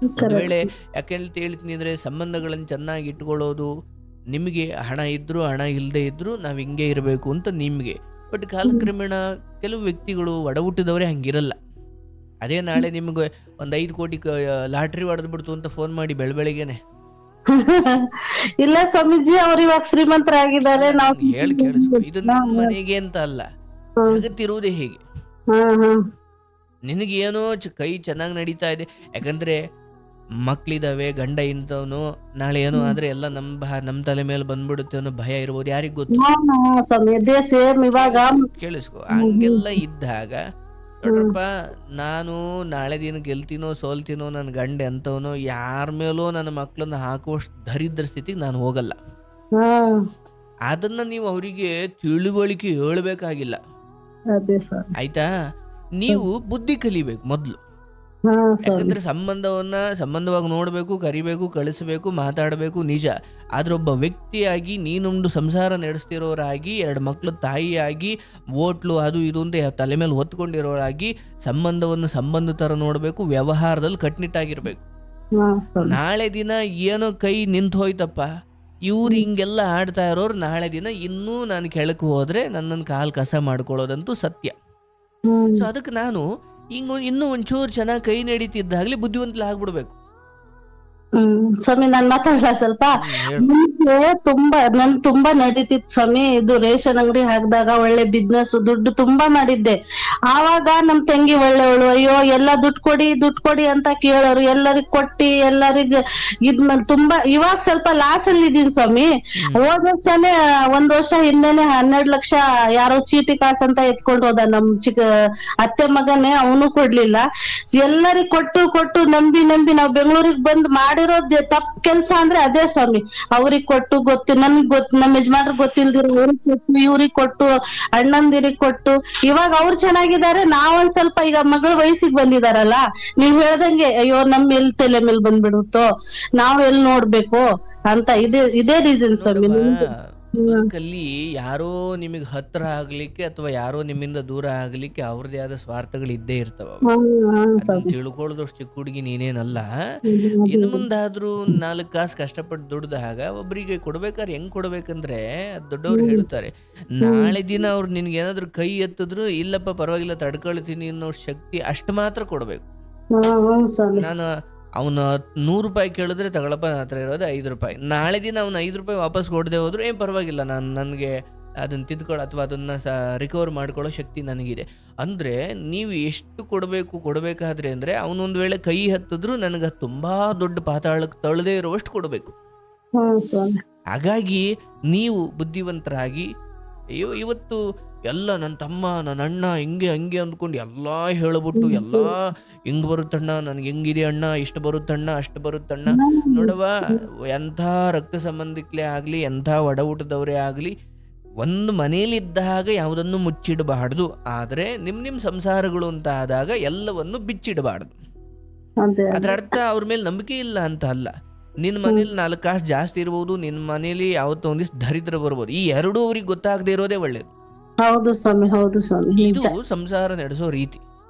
ಒಂದು ವೇಳೆ ಯಾಕೆಂತ ಹೇಳ್ತೀನಿ ಅಂದರೆ, ಸಂಬಂಧಗಳನ್ನು ಚೆನ್ನಾಗಿ ಇಟ್ಕೊಳ್ಳೋದು ನಿಮಗೆ ಹಣ ಇದ್ದರೂ ಹಣ ಇಲ್ಲದೆ ಇದ್ದರೂ ನಾವು ಹಿಂಗೆ ಇರಬೇಕು ಅಂತ ನಿಮಗೆ. ಬಟ್ ಕಾಲಕ್ರಮೇಣ ಕೆಲವು ವ್ಯಕ್ತಿಗಳು ಒಡ ಹುಟ್ಟಿದವರೇ ಹಂಗಿರಲ್ಲ. ಅದೇ ನಾಳೆ ನಿಮಗೆ ಒಂದು 5 ಕೋಟಿ ಲಾಟ್ರಿ ಹೊಡೆದ್ಬಿಡ್ತು ಅಂತ ಫೋನ್ ಮಾಡಿ ಬೆಳಬೆಳಿಗ್ಗೆನೆ ಇಲ್ಲ ಸ್ವಾಮೀಜಿ, ಅವ್ರು ಇವಾಗ ಶ್ರೀಮಂತರಾಗಿದ್ದಾರೆ. ನಾವು ಹೇಳಿ ಕೇಳಿಸ್ಕೊ, ಇದು ನಿಮ್ಮ ಮನೆಗೆ ಅಂತ ಅಲ್ಲ, ಜಗತ್ತಿರುವುದೇ ಹೇಗೆ. ನಿನಗೇನೋ ಕೈ ಚೆನ್ನಾಗಿ ನಡೀತಾ ಇದೆ, ಯಾಕಂದ್ರೆ ಮಕ್ಳಿದಾವೆ, ಗಂಡ ಇಂಥವನು, ನಾಳೆ ಏನೋ ಆದ್ರೆ ಎಲ್ಲ ನಮ್ಮ ತಲೆ ಮೇಲೆ ಬಂದ್ಬಿಡುತ್ತೆ ಅನ್ನೋ ಭಯ ಇರ್ಬೋದು, ಯಾರಿಗ್ ಗೊತ್ತು. ಕೇಳಿಸ್ಕೊ, ಹಂಗೆಲ್ಲ ಇದ್ದಾಗ ನೋಡ್ರಪ್ಪ, ನಾನು ನಾಳೆ ದಿನ ಗೆಲ್ತೀನೋ ಸೋಲ್ತೀನೋ, ನನ್ನ ಗಂಡ ಎಂತವನೋ, ಯಾರ ಮೇಲೋ ನನ್ನ ಮಕ್ಕಳನ್ನ ಹಾಕುವಷ್ಟು ದರಿದ್ರ ಸ್ಥಿತಿಗೆ ನಾನು ಹೋಗಲ್ಲ. ಅದನ್ನ ನೀವು ಅವರಿಗೆ ತಿಳುವಳಿಕೆ ಹೇಳ್ಬೇಕಾಗಿಲ್ಲ, ಆಯ್ತಾ? ನೀವು ಬುದ್ಧಿ ಕಲಿಬೇಕು ಮೊದಲು. ಯಾಕಂದ್ರೆ ಸಂಬಂಧವಾಗಿ ನೋಡ್ಬೇಕು, ಕರಿಬೇಕು, ಕಳಿಸ್ಬೇಕು, ಮಾತಾಡಬೇಕು ನಿಜ. ಆದ್ರೆ ಒಬ್ಬ ವ್ಯಕ್ತಿಯಾಗಿ ನೀನೊಂದು ಸಂಸಾರ ನಡೆಸ್ತಿರೋರಾಗಿ, 2 ಮಕ್ಳ ತಾಯಿಯಾಗಿ, ಓಟ್ಲು ಅದು ಇದು ಅಂತ ತಲೆ ಮೇಲೆ ಹೊತ್ಕೊಂಡಿರೋರಾಗಿ ಸಂಬಂಧವನ್ನು ಸಂಬಂಧ ತರ ನೋಡ್ಬೇಕು, ವ್ಯವಹಾರದಲ್ಲಿ ಕಟ್ನಿಟ್ಟಾಗಿರ್ಬೇಕು. ನಾಳೆ ದಿನ ಏನೋ ಕೈ ನಿಂತು ಹೋಯ್ತಪ್ಪ, ಇವ್ರು ಹಿಂಗೆಲ್ಲ ಆಡ್ತಾ ಇರೋರು ನಾಳೆ ದಿನ ಇನ್ನೂ ನಾನು ಕೆಳಕ್ಕೆ ಹೋದ್ರೆ ನನ್ನನ್ನು ಕಾಲ್ ಕಸ ಮಾಡ್ಕೊಳ್ಳೋದಂತೂ ಸತ್ಯ. ಸೊ ಅದಕ್ಕೆ ನಾನು ಇನ್ನೂ ಒಂಚೂರು ಚೆನ್ನಾಗಿ ಕೈ ನಡೀತಿದ್ದಾಗ್ಲಿ ಬುದ್ಧಿವಂತಲಾಗ್ಬಿಡ್ಬೇಕು. ಸ್ವಾಮಿ, ನಾನ್ ಮಾತಾಡಲ್ಲ ಸ್ವಲ್ಪ. ನನ್ ತುಂಬಾ ನಡೀತಿತ್ತು ಸ್ವಾಮಿ. ಇದು ರೇಷನ್ ಅಂಗಡಿ ಹಾಕಿದಾಗ ಒಳ್ಳೆ ಬಿಸ್ನೆಸ್, ದುಡ್ಡು ತುಂಬಾ ಮಾಡಿದ್ದೆ. ಆವಾಗ ನಮ್ ತಂಗಿ ಒಳ್ಳೆವಳು, ಅಯ್ಯೋ ಎಲ್ಲ ದುಡ್ಡು ಕೊಡಿ ಅಂತ ಕೇಳೋರು, ಎಲ್ಲರಿಗ್ ಕೊಟ್ಟಿ ಎಲ್ಲರಿಗ್ ತುಂಬಾ. ಇವಾಗ ಸ್ವಲ್ಪ ಲಾಸ್ ಅಲ್ಲಿ ಇದೀನಿ ಸ್ವಾಮಿ. ಹೋದ ವರ್ಷನೇ 1 ವರ್ಷ ಹಿಂದೆನೆ 12 ಲಕ್ಷ ಯಾರೋ ಚೀಟಿ ಕಾಸು ಅಂತ ಎತ್ಕೊಂಡು ಹೋದ ನಮ್ ಅತ್ತೆ ಮಗನೇ, ಅವನು ಕೊಡ್ಲಿಲ್ಲ. ಎಲ್ಲರಿಗ್ ಕೊಟ್ಟು ನಂಬಿ ನಾವ್ ಬೆಂಗಳೂರಿಗೆ ಬಂದ್ ಮಾಡಿರೋದ್ ತಪ್ಪ ಕೆಲ್ಸ ಅಂದ್ರೆ ಅದೇ ಸ್ವಾಮಿ. ಅವ್ರಿಗ್ ಕೊಟ್ಟು ನನ್ಗ್ ನಮ್ಮ ಯಜಮಾನ್ರಿಗೆ ಗೊತ್ತಿಲ್ದಿರೋ ಅವ್ರಿಗೆ ಕೊಟ್ಟು, ಇವ್ರಿಗ್ ಕೊಟ್ಟು, ಅಣ್ಣಂದಿರಿಗ್ ಕೊಟ್ಟು, ಇವಾಗ ಅವ್ರು ಚೆನ್ನಾಗಿದ್ದಾರೆ. ನಾವೊಂದ್ ಸ್ವಲ್ಪ ಈಗ ಮಗಳ ವಯಸ್ಸಿಗೆ ಬಂದಿದಾರಲ್ಲ, ನೀವ್ ಹೇಳ್ದಂಗೆ ಅಯ್ಯೋ ನಮ್ ತಲೆ ಮೇಲೆ ಬಂದ್ಬಿಡುತ್ತೋ, ನಾವ್ ಎಲ್ ನೋಡ್ಬೇಕು ಅಂತ ಇದೇ ರೀಸನ್ ಸ್ವಾಮಿ. ಬದುಕಲ್ಲಿ ಯಾರೋ ನಿಮಗೆ ಹತ್ರ ಆಗ್ಲಿಕ್ಕೆ ಅಥವಾ ಯಾರೋ ನಿಮ್ಮಿಂದ ದೂರ ಆಗ್ಲಿಕ್ಕೆ ಅವ್ರದೇ ಆದ ಸ್ವಾರ್ಥಗಳು ಇದ್ದೇ ಇರ್ತಾವ. ತಿಳ್ಕೊಳ್ಳೋದಷ್ಟು ಚಿಕ್ಕ ಹುಡುಗಿ ನೀನೇನಲ್ಲ. ಇನ್ನು ಮುಂದಾದ್ರೂ 4 ಕಾಸು ಕಷ್ಟಪಟ್ಟು ದುಡ್ದಾಗ ಒಬ್ಬರಿಗೆ ಕೊಡ್ಬೇಕಾದ್ರೆ ಹೆಂಗ್ ಕೊಡ್ಬೇಕಂದ್ರೆ, ದೊಡ್ಡವ್ರು ಹೇಳ್ತಾರೆ, ನಾಳೆ ದಿನ ಅವ್ರು ನಿನ್ಗೆ ಏನಾದ್ರು ಕೈ ಎತ್ತಿದ್ರು ಇಲ್ಲಪ್ಪ ಪರವಾಗಿಲ್ಲ ತಡ್ಕೊಳ್ತೀನಿ ಅನ್ನೋ ಶಕ್ತಿ ಅಷ್ಟು ಮಾತ್ರ ಕೊಡ್ಬೇಕು. ನಾನು ಅವನು 100 ರೂಪಾಯಿ ಕೇಳಿದ್ರೆ ತಗೊಳಪ್ಪ, ನನ್ನ ಹತ್ರ ಇರೋದು 5 ರೂಪಾಯಿ. ನಾಳೆ ದಿನ ಅವ್ನು 5 ರೂಪಾಯಿ ವಾಪಸ್ ಕೊಡದೆ ಹೋದ್ರು ಏನ್ ಪರವಾಗಿಲ್ಲ, ನನಗೆ ಅದನ್ನ ತಿದ್ಕೊಳ್ಳೋ ಅಥವಾ ಅದನ್ನ ರಿಕವರ್ ಮಾಡ್ಕೊಳ್ಳೋ ಶಕ್ತಿ ನನಗಿದೆ. ಅಂದ್ರೆ ನೀವು ಎಷ್ಟು ಕೊಡಬೇಕಾದ್ರೆ ಅಂದ್ರೆ, ಅವನೊಂದು ವೇಳೆ ಕೈ ಹತ್ತಿದ್ರು ನನಗೆ ತುಂಬಾ ದೊಡ್ಡ ಪಾತಾಳಕ್ಕೆ ತಳ್ಳದೇ ಇರುವಷ್ಟು ಕೊಡಬೇಕು. ಹಾಗಾಗಿ ನೀವು ಬುದ್ಧಿವಂತರಾಗಿ, ಅಯ್ಯೋ ಇವತ್ತು ಎಲ್ಲ ನನ್ನ ತಮ್ಮ ನನ್ನ ಅಣ್ಣ ಹಿಂಗೆ ಹಂಗೆ ಅಂದ್ಕೊಂಡು ಎಲ್ಲ ಹೇಳ್ಬಿಟ್ಟು ಎಲ್ಲ ಹಿಂಗ್ ಬರುತ್ತಣ್ಣ, ನನ್ಗೆ ಹೆಂಗಿದೆ ಅಣ್ಣ, ಇಷ್ಟು ಬರುತ್ತಣ್ಣ, ಅಷ್ಟು ಬರುತ್ತಣ್ಣ. ನೋಡವ, ಎಂಥ ರಕ್ತ ಸಂಬಂಧಿಕಲೇ ಆಗ್ಲಿ, ಎಂಥ ಒಡ ಊಟದವರೇ ಆಗ್ಲಿ, ಒಂದು ಮನೇಲಿದ್ದಾಗ ಯಾವುದನ್ನು ಮುಚ್ಚಿಡಬಾರ್ದು. ಆದ್ರೆ ನಿಮ್ ಸಂಸಾರಗಳು ಅಂತ ಆದಾಗ ಎಲ್ಲವನ್ನು ಬಿಚ್ಚಿಡಬಾರ್ದು. ಅದ್ರ ಅರ್ಥ ಅವ್ರ ಮೇಲೆ ನಂಬಿಕೆ ಇಲ್ಲ ಅಂತ ಅಲ್ಲ. ನಿನ್ನ ಮನೇಲಿ 4 ಕಾಸು ಜಾಸ್ತಿ ಇರ್ಬೋದು, ನಿನ್ನ ಮನೇಲಿ ಯಾವತ್ತೋ ಒಂದಿವ್ಸ ದರಿದ್ರ ಬರ್ಬೋದು. ಈ ಎರಡೂ ಅವ್ರಿಗೆ ಗೊತ್ತಾಗದೆ ಇರೋದೇ ಒಳ್ಳೇದು. ಹೌದು ಸ್ವಾಮಿ, ಹೌದು ಸ್ವಾಮಿ, ಇದು ನಿಜ. ಸಂಸಾರ ನಡೆಸೋ ರೀತಿ.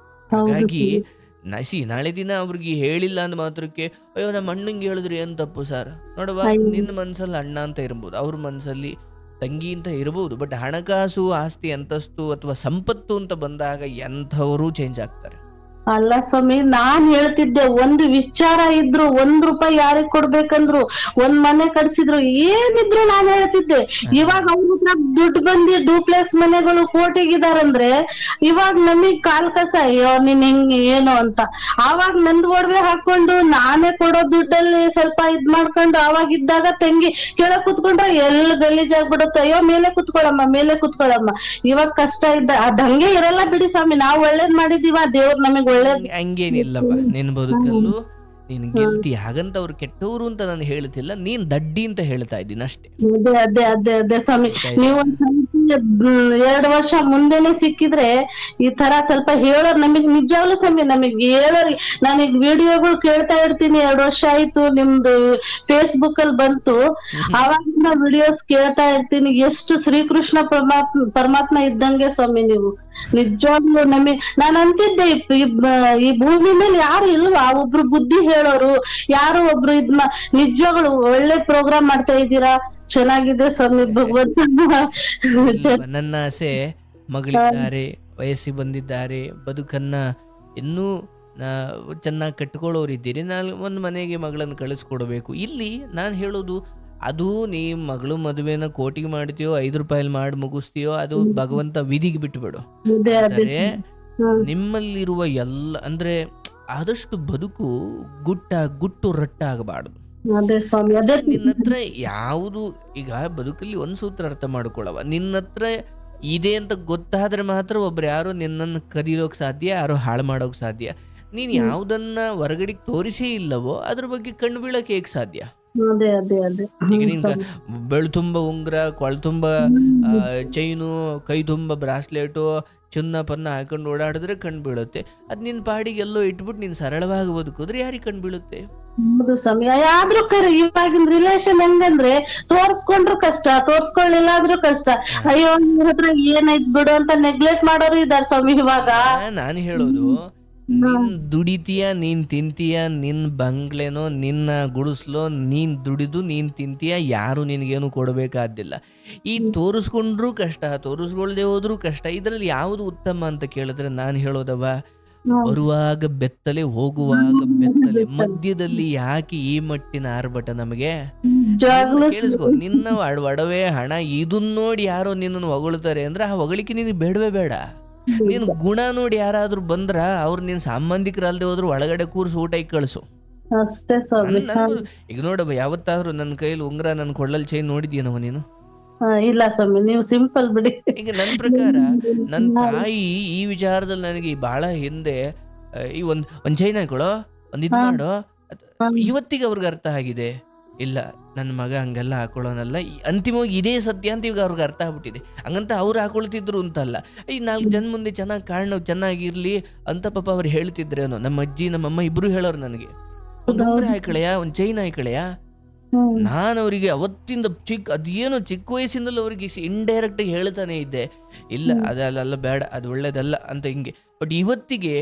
ಹೌದು ಹಾಗಾಗಿ ಸ್ವಾಮಿ. ನಾಳೆ ದಿನ ಅವ್ರಿಗೆ ಹೇಳಿಲ್ಲ ಅಂದ ಮಾತ್ರಕ್ಕೆ ಅಯ್ಯೋ ನಮ್ಮ ಅಣ್ಣಂಗೆ ಹೇಳಿದ್ರಿ ಏನ್ ತಪ್ಪು ಸರ್. ನೋಡವಾ, ಅಯ್ಯೋ. ನಿನ್ನ ಮನ್ಸಲ್ಲಿ ಅಣ್ಣ ಅಂತ ಇರ್ಬೋದು, ಅವ್ರ ಮನ್ಸಲ್ಲಿ ತಂಗಿ ಅಂತ ಇರ್ಬೋದು. ಬಟ್ ಹಣಕಾಸು, ಆಸ್ತಿ, ಅಂತಸ್ತು ಅಥವಾ ಸಂಪತ್ತು ಅಂತ ಬಂದಾಗ ಎಂಥವರು ಚೇಂಜ್ ಆಗ್ತಾರೆ. ಅಲ್ಲ ಸ್ವಾಮಿ, ನಾನ್ ಹೇಳ್ತಿದ್ದೆ, ಒಂದು ವಿಚಾರ ಇದ್ರು, 1 ರೂಪಾಯಿ ಯಾರಿಗ್ ಕೊಡ್ಬೇಕಂದ್ರು, ಒಂದ್ ಮನೆ ಕಟ್ಸಿದ್ರು, ಏನಿದ್ರು ನಾನ್ ಹೇಳ್ತಿದ್ದೆ. ಇವಾಗ ಅವ್ರ ಹತ್ರ ದುಡ್ಡು ಬಂದಿ ಡೂಪ್ಲೆಕ್ಸ್ ಮನೆಗಳು ಕೋಟಿಗಿದಾರಂದ್ರೆ ಇವಾಗ ನಮಗ್ ಕಾಲ್ ಕಸ, ಅಯ್ಯೋ ನೀನ್ ಹೆಂಗ್ ಏನು ಅಂತ. ಆವಾಗ ನಂದ್ ಒಡವೆ ಹಾಕೊಂಡು ನಾನೇ ಕೊಡೋ ದುಡ್ಡಲ್ಲಿ ಸ್ವಲ್ಪ ಇದ್ ಮಾಡ್ಕೊಂಡು ಅವಾಗಿದ್ದಾಗ ತಂಗಿ ಕೆಳಗ್ ಕುತ್ಕೊಂಡ್ರೆ ಎಲ್ಲ ಗಲೀಜಾಗ್ಬಿಡುತ್ತೆ. ಅಯ್ಯೋ ಮೇಲೆ ಕುತ್ಕೊಳಮ್ಮ, ಮೇಲೆ ಕುತ್ಕೊಳಮ್ಮ. ಇವಾಗ ಕಷ್ಟ ಇದ್ದ ಅದ್ ಹಂಗೆ ಇರಲ್ಲ ಬಿಡಿ ಸ್ವಾಮಿ, ನಾವ್ ಒಳ್ಳೇದ್ ಮಾಡಿದೀವ, ದೇವ್ರ ನಮಗ್ ಒಳ್ಳೇದ್. ಹಂಗೇನಿಲ್ಲಪ್ಪ, ನಿನ್ನ ಬದುಕಲ್ಲೂ ನೀನು ಗೆಲ್ತಿ. ಹಾಗಂತ ಅವ್ರು ಕೆಟ್ಟವರು ಅಂತ ನಾನು ಹೇಳ್ತಿಲ್ಲ, ನೀನ್ ದಡ್ಡಿ ಅಂತ ಹೇಳ್ತಾ ಇದ್ದೀನಿ ಅಷ್ಟೇ. ಅದೇ ಸ್ವಾಮಿ, ಗೊತ್ತಾಯ್ತಾ? ನೀವು ಒಂದ್ ಸ್ವಲ್ಪ 2 ವರ್ಷ ಮುಂದೆನೆ ಸಿಕ್ಕಿದ್ರೆ ಈ ತರ ಸ್ವಲ್ಪ ಹೇಳೋರ್ ನಮಗ್ ನಿಜವಾಗ್ಲೂ ಸ್ವಾಮಿ, ನಮಗ್ ಹೇಳೋರ್. ನಾನೀಗ ವಿಡಿಯೋಗಳು ಕೇಳ್ತಾ ಇರ್ತೀನಿ, 2 ವರ್ಷ ಆಯ್ತು ನಿಮ್ದು ಫೇಸ್ಬುಕ್ ಅಲ್ಲಿ ಬಂತು, ಅವಾಗಿಂದ ವಿಡಿಯೋಸ್ ಕೇಳ್ತಾ ಇರ್ತೀನಿ. ಎಷ್ಟು ಶ್ರೀಕೃಷ್ಣ ಪರಮಾತ್ಮ ಇದ್ದಂಗೆ ಸ್ವಾಮಿ ನೀವು. ನಿಜವಾಗ್ಲೂ ನಾನ್ ಅಂತಿದ್ದೆ, ಈ ಭೂಮಿ ಮೇಲೆ ಯಾರು ಇಲ್ವಾ ಒಬ್ರು ಬುದ್ಧಿ ಹೇಳೋರು, ಯಾರು ಒಬ್ರು ನಿಜವಾಗ್ಲು ಒಳ್ಳೆ ಪ್ರೋಗ್ರಾಮ್ ಮಾಡ್ತಾ ಇದ್ದೀರಾ, ಚೆನ್ನಾಗಿದೆ ಸ್ವಾಮಿ. ಭಗವಂತ ನನ್ನ ಆಸೆ, ಮಗಳಿದ್ದಾರೆ, ವಯಸ್ಸಿಗೆ ಬಂದಿದ್ದಾರೆ, ಬದುಕನ್ನ ಇನ್ನೂ ಚೆನ್ನಾಗಿ ಕಟ್ಕೊಳ್ಳೋರಿದ್ದೀರಿ, ನಾನು ಒಂದು ಮನೆಗೆ ಮಗಳನ್ನು ಕಳಿಸ್ಕೊಡ್ಬೇಕು. ಇಲ್ಲಿ ನಾನು ಹೇಳೋದು, ಅದು ನೀ ಮಗಳು ಮದುವೆನ ಕೋಟಿಗೆ ಮಾಡ್ತೀಯೋ 5 ರೂಪಾಯಿಲಿ ಮಾಡಿ ಮುಗಿಸ್ತೀಯೋ, ಅದು ಭಗವಂತ ವಿಧಿಗೆ ಬಿಟ್ಟುಬಿಡು. ಆದರೆ ನಿಮ್ಮಲ್ಲಿರುವ ಎಲ್ಲ ಅಂದ್ರೆ ಆದಷ್ಟು ಬದುಕು ಗುಟ್ಟು ರಟ್ಟಾಗಬಾರ್ದು. ಅದೇ ಸ್ವಾಮಿ, ಅದೇ ನಿನ್ನ ಹತ್ರ ಯಾವುದು, ಈಗ ಬದುಕಲ್ಲಿ ಒಂದು ಸೂತ್ರ ಅರ್ಥ ಮಾಡ್ಕೊಳ್ಳವ, ನಿನ್ನ ಹತ್ರ ಇದೆ ಅಂತ ಗೊತ್ತಾದ್ರೆ ಮಾತ್ರ ಒಬ್ರು ಯಾರೋ ನಿನ್ನನ್ನು ಕದಿಯೋಕ್ ಸಾಧ್ಯ, ಯಾರೋ ಹಾಳು ಮಾಡೋಕ್ ಸಾಧ್ಯ. ನೀನ್ ಯಾವ್ದನ್ನ ಹೊರಗಡೆಗೆ ತೋರಿಸೇ ಇಲ್ಲವೋ ಅದ್ರ ಬಗ್ಗೆ ಕಣ್ಣು ಬೀಳಕ್ಕೆ ಹೇಗೆ ಸಾಧ್ಯ? ಅದೇ ಈಗ ನೀನ್ ಬೆಳು ತುಂಬ ಉಂಗ್ರ, ಕೊಳ್ ತುಂಬ ಚೈನು, ಕೈ ತುಂಬ ಬ್ರಾಸ್ಲೆಟು, ಚಿನ್ನ ಪನ್ನ ಹಾಕೊಂಡು ಓಡಾಡಿದ್ರೆ ಕಣ್ ಬೀಳುತ್ತೆ. ಅದ್ ನಿನ್ ಪಾಡಿಗೆ ಎಲ್ಲೋ ಇಟ್ಬಿಟ್ಟು ನೀನ್ ಸರಳವಾಗಿ ಬದುಕಿದ್ರೆ ಯಾರಿಗೆ ಕಣ್ ಬೀಳುತ್ತೆ? ಹೌದು ಸ್ವಾಮಿ. ಆದ್ರೂ ಕರೆ ಇವಾಗಿನ ರಿಲೇಶನ್ ಹೆಂಗಂದ್ರೆ ತೋರ್ಸ್ಕೊಂಡ್ರು ಕಷ್ಟ, ತೋರ್ಸ್ಕೊಳ್ಳಿಲ್ಲ ಆದ್ರೂ ಕಷ್ಟ. ಅಯ್ಯೋ ಇವ್ರ ಹತ್ರ ಏನೈತ್ ಬಿಡು ಅಂತ ನೆಗ್ಲೆಕ್ಟ್ ಮಾಡೋರು ಇದಾರೆ ಸ್ವಾಮಿ ಇವಾಗ. ನಾನು ಹೇಳೋದು, ನೀನ್ ದುಡಿತೀಯ, ನೀನ್ ತಿಂತೀಯ, ನಿನ್ ಬಂಗ್ಲೆನೋ ನಿನ್ನ ಗುಡಿಸ್ಲೋ ನೀನ್ ದುಡಿದು ನೀನ್ ತಿಂತೀಯ, ಯಾರು ನಿನ್ಗೇನು ಕೊಡಬೇಕಾದಿಲ್ಲ. ಈ ತೋರಿಸ್ಕೊಂಡ್ರು ಕಷ್ಟ, ತೋರಿಸ್ಕೊಳ್ದೆ ಹೋದ್ರು ಕಷ್ಟ. ಇದ್ರಲ್ಲಿ ಯಾವುದು ಉತ್ತಮ ಅಂತ ಕೇಳಿದ್ರೆ ನಾನು ಹೇಳೋದವ, ಬರುವಾಗ ಬೆತ್ತಲೆ, ಹೋಗುವಾಗ ಬೆತ್ತಲೆ, ಮಧ್ಯದಲ್ಲಿ ಯಾಕೆ ಈ ಮಟ್ಟಿನ ಆರ್ಭಟ ನಮಗೆ? ಕೇಳಿಸ್ಕೊ, ನಿನ್ನ ಒಡವೆ ಹಣ ಇದನ್ನ ನೋಡಿ ಯಾರೋ ನಿನ್ನನ್ನು ಹೊಗಳ್ತಾರೆ ಅಂದ್ರೆ ಆ ಹೊಗಳಿಕೆ ನಿನಗೆ ಬೇಡವೇ ಬೇಡ. ನೀನ್ ಗುಣ ನೋಡಿ ಯಾರಾದ್ರೂ ಬಂದ್ರ ಅವ್ರು ನಿನ್ ಸಂಬಂಧಿಕರಲ್ದೆ ಹೋದ್ರು ಒಳಗಡೆ ಕೂರ್ಸಿ ಊಟ ಕಳಿಸು ಅಷ್ಟೇ ಸ್ವಾಮಿ. ಈಗ ನೋಡಬ್ಬ, ಯಾವತ್ತಾದ್ರೂ ನನ್ನ ಕೈಯಲ್ಲಿ ಉಂಗ್ರ, ನನ್ನ ಕೊಳ್ಳಲ್ಲಿ ಚೈನ್ ನೋಡಿದ್ಯನವ ನೀನು? ಇಲ್ಲ ಸ್ವಾಮಿ, ನೀವು ಸಿಂಪಲ್ ಬಿಡಿ. ಈಗ ನನ್ನ ಪ್ರಕಾರ ನನ್ನ ತಾಯಿ ಈ ವಿಚಾರದಲ್ಲಿ ನನಗೆ ಬಹಳ ಹಿಂದೆ ಈ ಒಂದ್ ಚೈನ್ ಹಾಕೊಳ್ಳೋ, ಒಂದ್ ಇದ್ ಮಾಡೋ, ಇವತ್ತಿಗೆ ಅವ್ರಿಗೆ ಅರ್ಥ ಆಗಿದೆ, ಇಲ್ಲ ನನ್ನ ಮಗ ಹಂಗೆಲ್ಲ ಹಾಕೊಳ್ಳೋನಲ್ಲ, ಅಂತಿಮವಾಗಿ ಇದೇ ಸತ್ಯ ಅಂತ ಈಗ ಅವ್ರಿಗೆ ಅರ್ಥ ಆಗ್ಬಿಟ್ಟಿದೆ. ಹಂಗಂತ ಅವ್ರು ಹಾಕೊಳ್ತಿದ್ರು ಅಂತಲ್ಲ, ಈ 4 ಜನ ಮುಂದೆ ಚೆನ್ನಾಗಿ ಕಾಣೋ, ಚೆನ್ನಾಗಿರ್ಲಿ ಅಂತ ಪಾಪ ಅವ್ರು ಹೇಳ್ತಿದ್ರೇನೋ. ನಮ್ಮ ಅಜ್ಜಿ ನಮ್ಮಮ್ಮ ಇಬ್ರು ಹೇಳೋರು ನನಗೆ, ಒಂದ್ ಉಂಗ್ರ ಹಾಕಳೆಯ, ಒಂದ್ ಚೈನ್ ಹಾಕಳೆಯ. ನಾನು ಅವರಿಗೆ ಅವತ್ತಿಂದ ಅದೇನೋ ಚಿಕ್ಕ ವಯಸ್ಸಿಂದಲೂ ಅವ್ರಿಗೆ ಇಂಡೈರೆಕ್ಟ್ ಆಗಿ ಹೇಳ್ತಾನೆ ಇದ್ದೆ, ಇಲ್ಲ ಅದಲ್ಲ ಬೇಡ, ಅದು ಒಳ್ಳೇದಲ್ಲ ಅಂತ ಹಿಂಗೆ. ಬಟ್ ಇವತ್ತಿಗೆ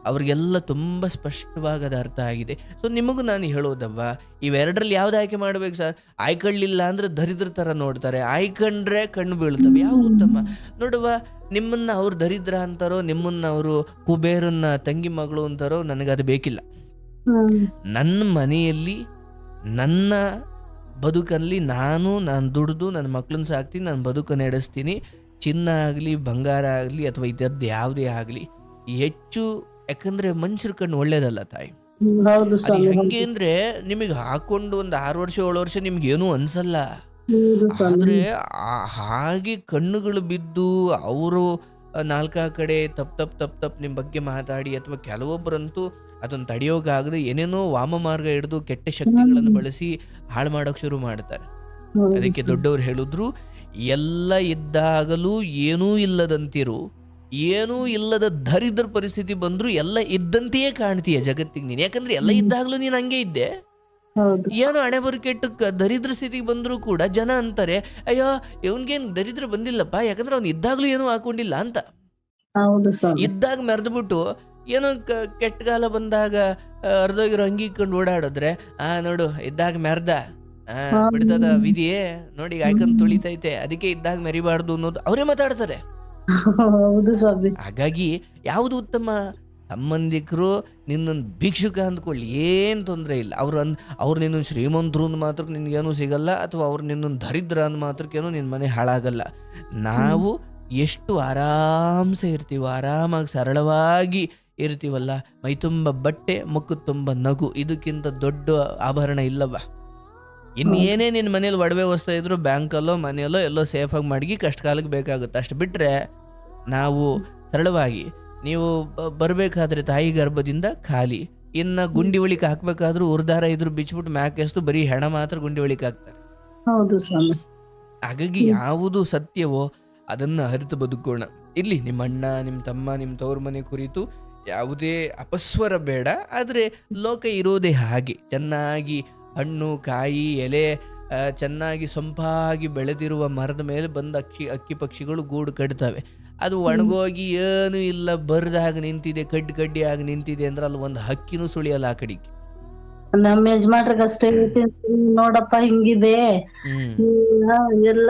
ಅವ್ರಿಗೆಲ್ಲ ತುಂಬ ಸ್ಪಷ್ಟವಾಗಿ ಅದು ಅರ್ಥ ಆಗಿದೆ. ಸೊ ನಿಮಗೂ ನಾನು ಹೇಳೋದವ್ವ, ಇವೆರಡರಲ್ಲಿ ಯಾವ್ದು ಆಯ್ಕೆ ಮಾಡ್ಬೇಕು ಸರ್? ಆಯ್ಕೊಳ್ಳಿಲ್ಲ ಅಂದ್ರೆ ದರಿದ್ರ ಥರ ನೋಡ್ತಾರೆ, ಆಯ್ಕೊಂಡ್ರೆ ಕಣ್ಣು ಬೀಳ್ತವೆ. ಯಾವ್ದು ಉತ್ತಮ ನೋಡುವ? ನಿಮ್ಮನ್ನ ಅವ್ರು ದರಿದ್ರ ಅಂತಾರೋ, ನಿಮ್ಮನ್ನ ಅವರು ಕುಬೇರನ್ನ ತಂಗಿ ಮಗಳು ಅಂತಾರೋ, ನನಗದು ಬೇಕಿಲ್ಲ. ನನ್ನ ಮನೆಯಲ್ಲಿ, ನನ್ನ ಬದುಕಲ್ಲಿ ನಾನು ದುಡಿದು ನನ್ನ ಮಕ್ಕಳನ್ನ ಸಾಕ್ತೀನಿ, ನಾನು ಬದುಕು ನಡೆಸ್ತೀನಿ. ಚಿನ್ನ ಆಗಲಿ, ಬಂಗಾರ ಆಗಲಿ, ಅಥವಾ ಇದರದ್ದು ಯಾವುದೇ ಆಗಲಿ ಹೆಚ್ಚು, ಯಾಕಂದ್ರೆ ಮನುಷ್ಯರ ಕಣ್ಣು ಒಳ್ಳೇದಲ್ಲ ತಾಯಿ. ಹಂಗೆ ಅಂದ್ರೆ ನಿಮಗೆ ಹಾಕೊಂಡು ಒಂದು 6 ವರ್ಷ 7 ವರ್ಷ ನಿಮ್ಗೆ ಏನೂ ಅನ್ಸಲ್ಲ. ಆದ್ರೆ ಹಾಗೆ ಕಣ್ಣುಗಳು ಬಿದ್ದು ಅವರು 4 ಕಡೆ ತಪ್ಪು ನಿಮ್ ಬಗ್ಗೆ ಮಾತಾಡಿ, ಅಥವಾ ಕೆಲವೊಬ್ಬರಂತೂ ಅದನ್ನ ತಡೆಯೋಕಾಗದೆ ಏನೇನೋ ವಾಮ ಮಾರ್ಗ ಹಿಡಿದು ಕೆಟ್ಟ ಶಕ್ತಿಗಳನ್ನು ಬಳಸಿ ಹಾಳು ಮಾಡೋಕ್ ಶುರು ಮಾಡ್ತಾರೆ. ಅದಕ್ಕೆ ದೊಡ್ಡವ್ರು ಹೇಳಿದ್ರು, ಎಲ್ಲ ಇದ್ದಾಗಲೂ ಏನೂ ಇಲ್ಲದಂತಿರು, ಏನೂ ಇಲ್ಲದ ದರಿದ್ರ ಪರಿಸ್ಥಿತಿ ಬಂದ್ರು ಎಲ್ಲ ಇದ್ದಂತೆಯೇ ಕಾಣ್ತೀಯ ಜಗತ್ತಿಗೆ ನೀನು. ಯಾಕಂದ್ರೆ ಎಲ್ಲ ಇದ್ದಾಗಲೂ ನೀನು ಹಂಗೆ ಇದ್ದೆ, ಹೌದು ಏನೋ ಹಣೆ ಬರು ಕೆಟ್ಟು ದರಿದ್ರ ಸ್ಥಿತಿಗೆ ಬಂದರೂ ಕೂಡ ಜನ ಅಂತಾರೆ, ಅಯ್ಯೋ ಇವನ್ಗೇನು ದರಿದ್ರ ಬಂದಿಲ್ಲಪ್ಪ, ಯಾಕಂದ್ರೆ ಅವ್ನು ಇದ್ದಾಗಲೂ ಏನೂ ಹಾಕೊಂಡಿಲ್ಲ ಅಂತ. ಹೌದು ಸ್ವಾಮಿ. ಇದ್ದಾಗ ಮೆರೆದ್ಬಿಟ್ಟು ಏನೋ ಕೆಟ್ಟಗಾಲ ಬಂದಾಗ ಅರ್ಧೋಗಿರೋ ಅಂಗಿ ಇಟ್ಕೊಂಡು ಓಡಾಡಿದ್ರೆ, ನೋಡು ಇದ್ದಾಗ ಮೆರ್ದ, ಬಿಡ್ತದ ವಿಧಿಯೇ ನೋಡಿ ಆಯ್ಕೊಂಡ್ ತುಳಿತೈತೆ, ಅದಕ್ಕೆ ಇದ್ದಾಗ ಮೆರಿಬಾರ್ದು ಅನ್ನೋದು ಅವರೇ ಮಾತಾಡ್ತಾರೆ. ಹೌದು ಸ್ವಾಮಿ. ಹಾಗಾಗಿ ಯಾವುದು ಉತ್ತಮ? ಸಂಬಂಧಿಕರು ನಿನ್ನನ್ನು ಭಿಕ್ಷುಕ ಅಂದ್ಕೊಳ್ಳಿ, ಏನು ತೊಂದರೆ ಇಲ್ಲ. ಅವ್ರು ನಿನ್ನನ್ನು ಶ್ರೀಮಂತರು ಅಂದ ಮಾತ್ರಕ್ಕೆ ನಿನ್ಗೇನೂ ಸಿಗಲ್ಲ, ಅಥವಾ ಅವ್ರು ನಿನ್ನನ್ನು ದರಿದ್ರ ಅಂದ ಮಾತ್ರಕ್ಕೇನೋ ನಿನ್ನ ಮನೆ ಹಾಳಾಗಲ್ಲ. ನಾವು ಎಷ್ಟು ಆರಾಮ್ಸೆ ಇರ್ತೀವೋ, ಆರಾಮಾಗಿ ಸರಳವಾಗಿ ಇರ್ತೀವಲ್ಲ, ಮೈ ತುಂಬ ಬಟ್ಟೆ, ಮುಖ ತುಂಬ ನಗು, ಇದಕ್ಕಿಂತ ದೊಡ್ಡ ಆಭರಣ ಇಲ್ಲವ. ಇನ್ನೇನೇ ನಿನ್ನ ಮನೇಲಿ ಒಡವೆ ವಸ್ತು ಇದ್ರು ಬ್ಯಾಂಕಲ್ಲೋ ಮನೆಯಲ್ಲೋ ಎಲ್ಲೋ ಸೇಫಾಗಿ ಮಡಗಿ ಕಷ್ಟ ಕಾಲಕ್ಕೆ ಬೇಕಾಗುತ್ತೆ. ಅಷ್ಟು ಬಿಟ್ಟರೆ ನಾವು ಸರಳವಾಗಿ, ನೀವು ಬರಬೇಕಾದ್ರೆ ತಾಯಿ ಗರ್ಭದಿಂದ ಖಾಲಿ, ಇನ್ನು ಗುಂಡಿ ಒಳಿಕೆ ಹಾಕ್ಬೇಕಾದ್ರೂ ಉರ್ದಾರ ಇದ್ರು ಬಿಚ್ಬಿಟ್ಟು ಮ್ಯಾಕೆಸ್ತು ಬರೀ ಹೆಣ ಮಾತ್ರ ಗುಂಡಿ ಒಳಿಕೆ ಹಾಕ್ತಾರೆ. ಹೌದು ಸ್ವಾಮಿ. ಹಾಗಾಗಿ ಯಾವುದು ಸತ್ಯವೋ ಅದನ್ನು ಅರಿತು ಬದುಕೋಣ. ಇರಲಿ, ನಿಮ್ಮ ಅಣ್ಣ, ನಿಮ್ಮ ತಮ್ಮ, ನಿಮ್ಮ ತವ್ರ ಮನೆ ಕುರಿತು ಯಾವುದೇ ಅಪಸ್ವರ ಬೇಡ. ಆದರೆ ಲೋಕ ಇರೋದೇ ಹಾಗೆ, ಚೆನ್ನಾಗಿ ಹಣ್ಣು ಕಾಯಿ ಎಲೆ ಚೆನ್ನಾಗಿ ಸೊಂಪಾಗಿ ಬೆಳೆದಿರುವ ಮರದ ಮೇಲೆ ಬಂದು ಅಕ್ಕಿ ಪಕ್ಷಿಗಳು ಗೂಡು ಕಟ್ತವೆ. ಅದು ಒಣಗೋಗಿ ಏನೂ ಇಲ್ಲ, ಬರದಾಗ ನಿಂತಿದೆ, ಕಡ್ಡಿಯಾಗಿ ನಿಂತಿದೆ ಅಂದ್ರೆ ಅಲ್ಲಿ ಒಂದು ಹಕ್ಕಿನೂ ಸುಳಿಯಲ್ಲ ಆ ಕಡೆಗೆ. ನಮ್ಮ ಯಜಮಾನ್ರಿಗೆ ಅಷ್ಟೇ ನೋಡಪ್ಪ ಹಿಂಗಿದೆ ಎಲ್ಲ,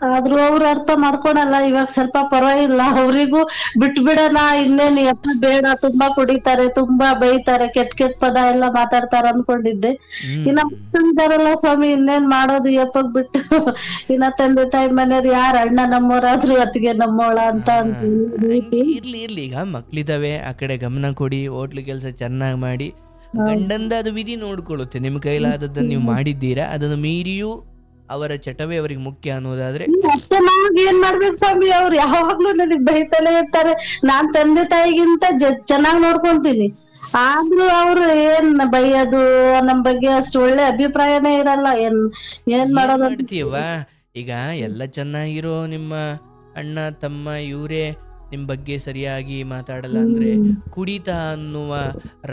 ಆದ್ರೂ ಅವ್ರು ಅರ್ಥ ಮಾಡ್ಕೊಳಲ್ಲ. ಇವಾಗ ಸ್ವಲ್ಪ ಪರವಾಗಿಲ್ಲ, ಅವ್ರಿಗೂ ಬಿಟ್ಟು ಬಿಡೋಣ, ಇನ್ನೇನು ಎಪ್ಪ ಬೇಡ, ತುಂಬಾ ಕುಡಿತಾರೆ, ತುಂಬಾ ಬೈತಾರೆ, ಕೆಟ್ಟ ಪದ ಎಲ್ಲ ಮಾತಾಡ್ತಾರ ಅನ್ಕೊಂಡಿದ್ದೆ. ಇನ್ನ ಮಕ್ಕಳಿದಾರಲ್ಲ ಸ್ವಾಮಿ, ಇನ್ನೇನ್ ಮಾಡೋದು, ಎಪ್ಪಗ್ ಬಿಟ್ಟು ಇನ್ನ ತಂದೆ ತಾಯಿ ಮನೆಯವ್ರು ಯಾರು, ಅಣ್ಣ ನಮ್ಮೋರಾದ್ರು ಅತ್ತಿಗೆ ನಮ್ಮೋಳ ಅಂತ ಇರ್ಲಿ. ಈಗ ಮಕ್ಳಿದಾವೆ, ಆ ಕಡೆ ಗಮನ ಕೊಡಿ, ಹೋಟ್ಲು ಕೆಲಸ ಚೆನ್ನಾಗಿ ಮಾಡಿ. ಗಂಡಂದ ಅದು ವಿಧಿ ನೋಡ್ಕೊಳ್ಳುತ್ತೆ. ನಿಮ್ಮ ಕೈಲಾದದ್ದನ್ನು ನೀವು ಮಾಡಿದ್ದೀರಾ, ಅದನ್ನು ಮೀರಿಯೂ ಅವರ ಚಟವೇ ಅವರಿಗೆ ಮುಖ್ಯ ಅನ್ನೋದಾದ್ರೆ ಏನ್ ಮಾಡ್ಬೇಕು ಸ್ವಾಮಿ? ಅವ್ರು ಯಾವಾಗ್ಲೂ ನನಗ್ ಬೈತಾನೆ ಇರ್ತಾರೆ. ನಾನ್ ತಂದೆ ತಾಯಿಗಿಂತ ಚೆನ್ನಾಗ್ ನೋಡ್ಕೊಂತೀನಿ, ಆದ್ರೂ ಅವ್ರು ಏನ್ ಬೈಯೋದು, ನಮ್ ಬಗ್ಗೆ ಅಷ್ಟು ಒಳ್ಳೆ ಅಭಿಪ್ರಾಯನೇ ಇರಲ್ಲ. ಏನ್ ಮಾಡ್ತೀವ? ಈಗ ಎಲ್ಲ ಚೆನ್ನಾಗಿರೋ ನಿಮ್ಮ ಅಣ್ಣ ತಮ್ಮ ಇವರೇ ನಿಮ್ಮ ಬಗ್ಗೆ ಸರಿಯಾಗಿ ಮಾತಾಡಲ್ಲ ಅಂದ್ರೆ, ಕುಡಿತ ಅನ್ನುವ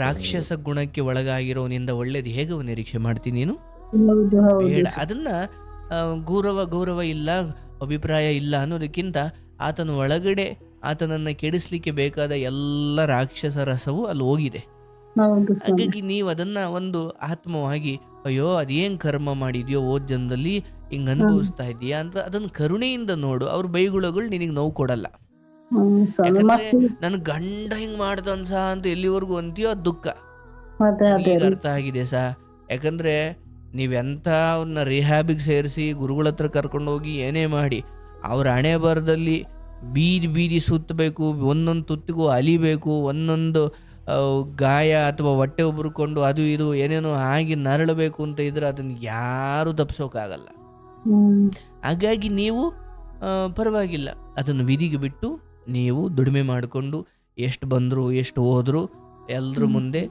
ರಾಕ್ಷಸ ಗುಣಕ್ಕೆ ಒಳಗಾಗಿರೋನಿಂದ ಒಳ್ಳೇದು ಹೇಗೆ ನಿರೀಕ್ಷೆ ಮಾಡ್ತೀನಿ ನೀನು? ಬೇಡ. ಅದನ್ನ ಗೌರವ ಇಲ್ಲ, ಅಭಿಪ್ರಾಯ ಇಲ್ಲ ಅನ್ನೋದಕ್ಕಿಂತ ಆತನ ಒಳಗಡೆ ಆತನನ್ನ ಕೆಡಿಸ್ಲಿಕ್ಕೆ ಬೇಕಾದ ಎಲ್ಲ ರಾಕ್ಷಸ ರಸವು ಅಲ್ಲಿ ಹೋಗಿದೆ. ಹಾಗಾಗಿ ನೀವು ಅದನ್ನ ಒಂದು ಆತ್ಮವಾಗಿ, ಅಯ್ಯೋ ಅದೇನ್ ಕರ್ಮ ಮಾಡಿದ್ಯೋ ಓದ್ ಜನ್ಮದಲ್ಲಿ ಹಿಂಗ್ ಅನುಭವಿಸ್ತಾ ಇದೀಯಾ ಅಂತ ಅದನ್ನ ಕರುಣೆಯಿಂದ ನೋಡು. ಅವ್ರ ಬೈಗುಳಗಳು ನಿನಗೆ ನೋವು ಕೊಡಲ್ಲ. ಯಾಕಂದ್ರೆ ನನ್ ಗಂಡ ಹಿಂಗ್ ಮಾಡ್ದನ್ಸ ಅಂತ ಎಲ್ಲಿವರೆಗೂ ಅಂತೀಯೋ ಅದು ದುಃಖ. ಈಗ ಅರ್ಥ ಆಗಿದೆ ಸಾ. ಯಾಕಂದ್ರೆ ನೀವೆಂತ ಅವ್ರನ್ನ ರಿಹ್ಯಾಬಿಗೆ ಸೇರಿಸಿ ಗುರುಗಳ ಹತ್ರ ಕರ್ಕೊಂಡೋಗಿ ಏನೇ ಮಾಡಿ ಅವ್ರ ಹಣೆ ಬರದಲ್ಲಿ ಬೀದಿ ಸುತ್ತಬೇಕು, ಒಂದೊಂದು ತುತ್ತಿಗೂ ಅಲಿಬೇಕು, ಒಂದೊಂದು ಗಾಯ ಅಥವಾ ಹೊಟ್ಟೆ ಉಬ್ರುಕೊಂಡು ಅದು ಇದು ಏನೇನೋ ಆಗಿ ನರಳಬೇಕು ಅಂತ ಇದ್ರೆ ಅದನ್ನ ಯಾರು ತಪ್ಪಿಸೋಕ್ಕಾಗಲ್ಲ. ಹಾಗಾಗಿ ನೀವು ಪರವಾಗಿಲ್ಲ, ಅದನ್ನು ವಿಧಿಗೆ ಬಿಟ್ಟು ನೀವು ದುಡಿಮೆ ಮಾಡಿಕೊಂಡು ಎಷ್ಟು ಬಂದರು ಎಷ್ಟು ಹೋದ್ರು ಎಲ್ಲರ ಮುಂದೆ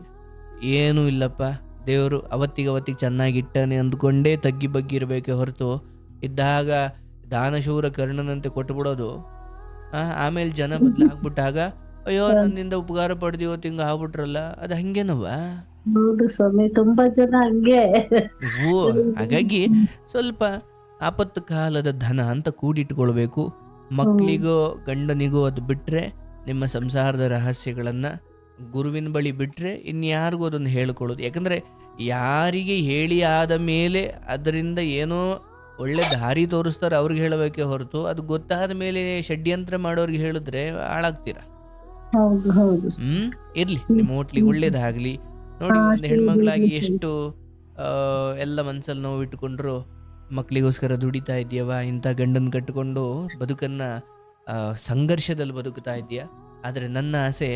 ಏನೂ ಇಲ್ಲಪ್ಪ, ದೇವರು ಅವತ್ತಿಗೆ ಚೆನ್ನಾಗಿಟ್ಟಾನೆ ಅಂದ್ಕೊಂಡೇ ತಗ್ಗಿ ಬಗ್ಗಿ ಇರಬೇಕೆ ಹೊರತು ಇದ್ದಾಗ ದಾನಶೂರ ಕರ್ಣನಂತೆ ಕೊಟ್ಟುಬಿಡೋದು. ಆಮೇಲೆ ಜನ ಬದಲಾಗ್ಬಿಟ್ಟಾಗ ಅಯ್ಯೋ ನನ್ನಿಂದ ಉಪಕಾರ ಪಡೆದಿವೋ ತಿಂಗ ಆಗ್ಬಿಟ್ರಲ್ಲ, ಅದು ಹಂಗೇನವ? ತುಂಬಾ ಜನ ಹಂಗೆ. ಹಾಗಾಗಿ ಸ್ವಲ್ಪ ಆಪತ್ತು ಕಾಲದ ಧನ ಅಂತ ಕೂಡಿಟ್ಕೊಳ್ಬೇಕು. ಮಕ್ಕಳಿಗೋ ಗಂಡನಿಗೋ ಅದು ಬಿಟ್ರೆ ನಿಮ್ಮ ಸಂಸಾರದ ರಹಸ್ಯಗಳನ್ನ ಗುರುವಿನ ಬಳಿ ಬಿಟ್ರೆ ಇನ್ಯಾರಿಗೂ ಅದನ್ನು ಹೇಳ್ಕೊಳ್ಳೋದು. ಯಾಕಂದ್ರೆ ಯಾರಿಗೆ ಹೇಳಿ ಆದ ಮೇಲೆ ಅದರಿಂದ ಏನೋ ಒಳ್ಳೆ ದಾರಿ ತೋರಿಸ್ತಾರೆ ಅವ್ರಿಗೆ ಹೇಳಬೇಕೆ ಹೊರತು ಅದು ಗೊತ್ತಾದ ಮೇಲೆ ಷಡ್ಯಂತ್ರ ಮಾಡೋರಿಗೆ ಹೇಳಿದ್ರೆ ಹಾಳಾಗ್ತೀರ. ಇರ್ಲಿ, ನಿಮ್ಮ ಹೋಟ್ಲಿಗೆ ಒಳ್ಳೇದಾಗ್ಲಿ. ನೋಡಿ, ಒಂದು ಹೆಣ್ಮಗಳಾಗಿ ಎಷ್ಟು ಎಲ್ಲ ಮನ್ಸಲ್ಲಿ ನೋವು ಇಟ್ಕೊಂಡ್ರು ಮಕ್ಕಳಿಗೋಸ್ಕರ ದುಡಿತಾ ಇದೆಯವ, ಇಂಥ ಗಂಡನ ಕಟ್ಟಿಕೊಂಡು ಬದುಕನ್ನ ಸಂಘರ್ಷದಲ್ಲಿ ಬದುಕ್ತಾ ಇದೆಯಾ. ಆದರೆ ನನ್ನ ಆಸೆ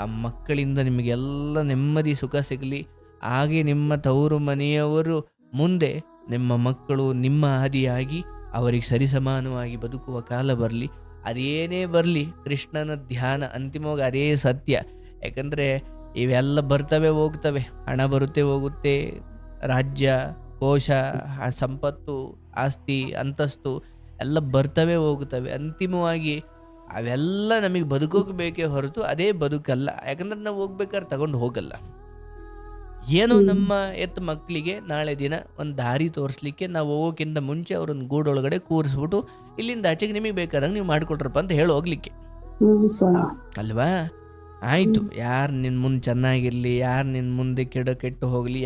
ಆ ಮಕ್ಕಳಿಂದ ನಿಮಗೆಲ್ಲ ನೆಮ್ಮದಿ ಸುಖ ಸಿಗಲಿ. ಹಾಗೆ ನಿಮ್ಮ ತವರು ಮನೆಯವರು ಮುಂದೆ ನಿಮ್ಮ ಮಕ್ಕಳು ನಿಮ್ಮ ಆದಿಯಾಗಿ ಅವರಿಗೆ ಸರಿಸಮಾನವಾಗಿ ಬದುಕುವ ಕಾಲ ಬರಲಿ. ಅದೇನೇ ಬರಲಿ, ಕೃಷ್ಣನ ಧ್ಯಾನ ಅಂತಿಮವಾಗಿ ಅದೇ ಸತ್ಯ. ಯಾಕಂದರೆ ಇವೆಲ್ಲ ಬರ್ತವೆ ಹೋಗ್ತವೆ, ಹಣ ಬರುತ್ತೆ ಹೋಗುತ್ತೆ, ರಾಜ್ಯ ಕೋಶ ಸಂಪತ್ತು ಆಸ್ತಿ ಅಂತಸ್ತು ಎಲ್ಲ ಬರ್ತವೆ ಹೋಗುತ್ತವೆ. ಅಂತಿಮವಾಗಿ ಅವೆಲ್ಲ ನಮಗೆ ಬದುಕೋಕೆ ಬೇಕೇ ಹೊರತು ಅದೇ ಬದುಕಲ್ಲ. ಯಾಕಂದ್ರೆ ನಾವು ಹೋಗ್ಬೇಕಾದ್ರೆ ತಗೊಂಡು ಹೋಗಲ್ಲ. ಏನೋ ನಮ್ಮ ಎತ್ತ ಮಕ್ಕಳಿಗೆ ನಾಳೆ ದಿನ ಒಂದು ದಾರಿ ತೋರಿಸ್ಲಿಕ್ಕೆ ನಾವು ಹೋಗೋಕ್ಕಿಂತ ಮುಂಚೆ ಅವ್ರನ್ನ ಗೂಡೊಳಗಡೆ ಕೂರಿಸ್ಬಿಟ್ಟು ಇಲ್ಲಿಂದ ಆಚೆಗೆ ನಿಮಗೆ ಬೇಕಾದಂಗೆ ನೀವು ಮಾಡಿಕೊಟ್ರಪ್ಪ ಅಂತ ಹೇಳಿ ಹೋಗ್ಲಿಕ್ಕೆ ಸ್ವಾಮಿ. ಅಲ್ವಾ? ಆಯಿತು, ಯಾರು ನಿನ್ನ ಮುಂದೆ ಚೆನ್ನಾಗಿರಲಿ, ಯಾರು ನಿನ್ನ ಮುಂದೆ ಕೆಟ್ಟು ಹೋಗಲಿ,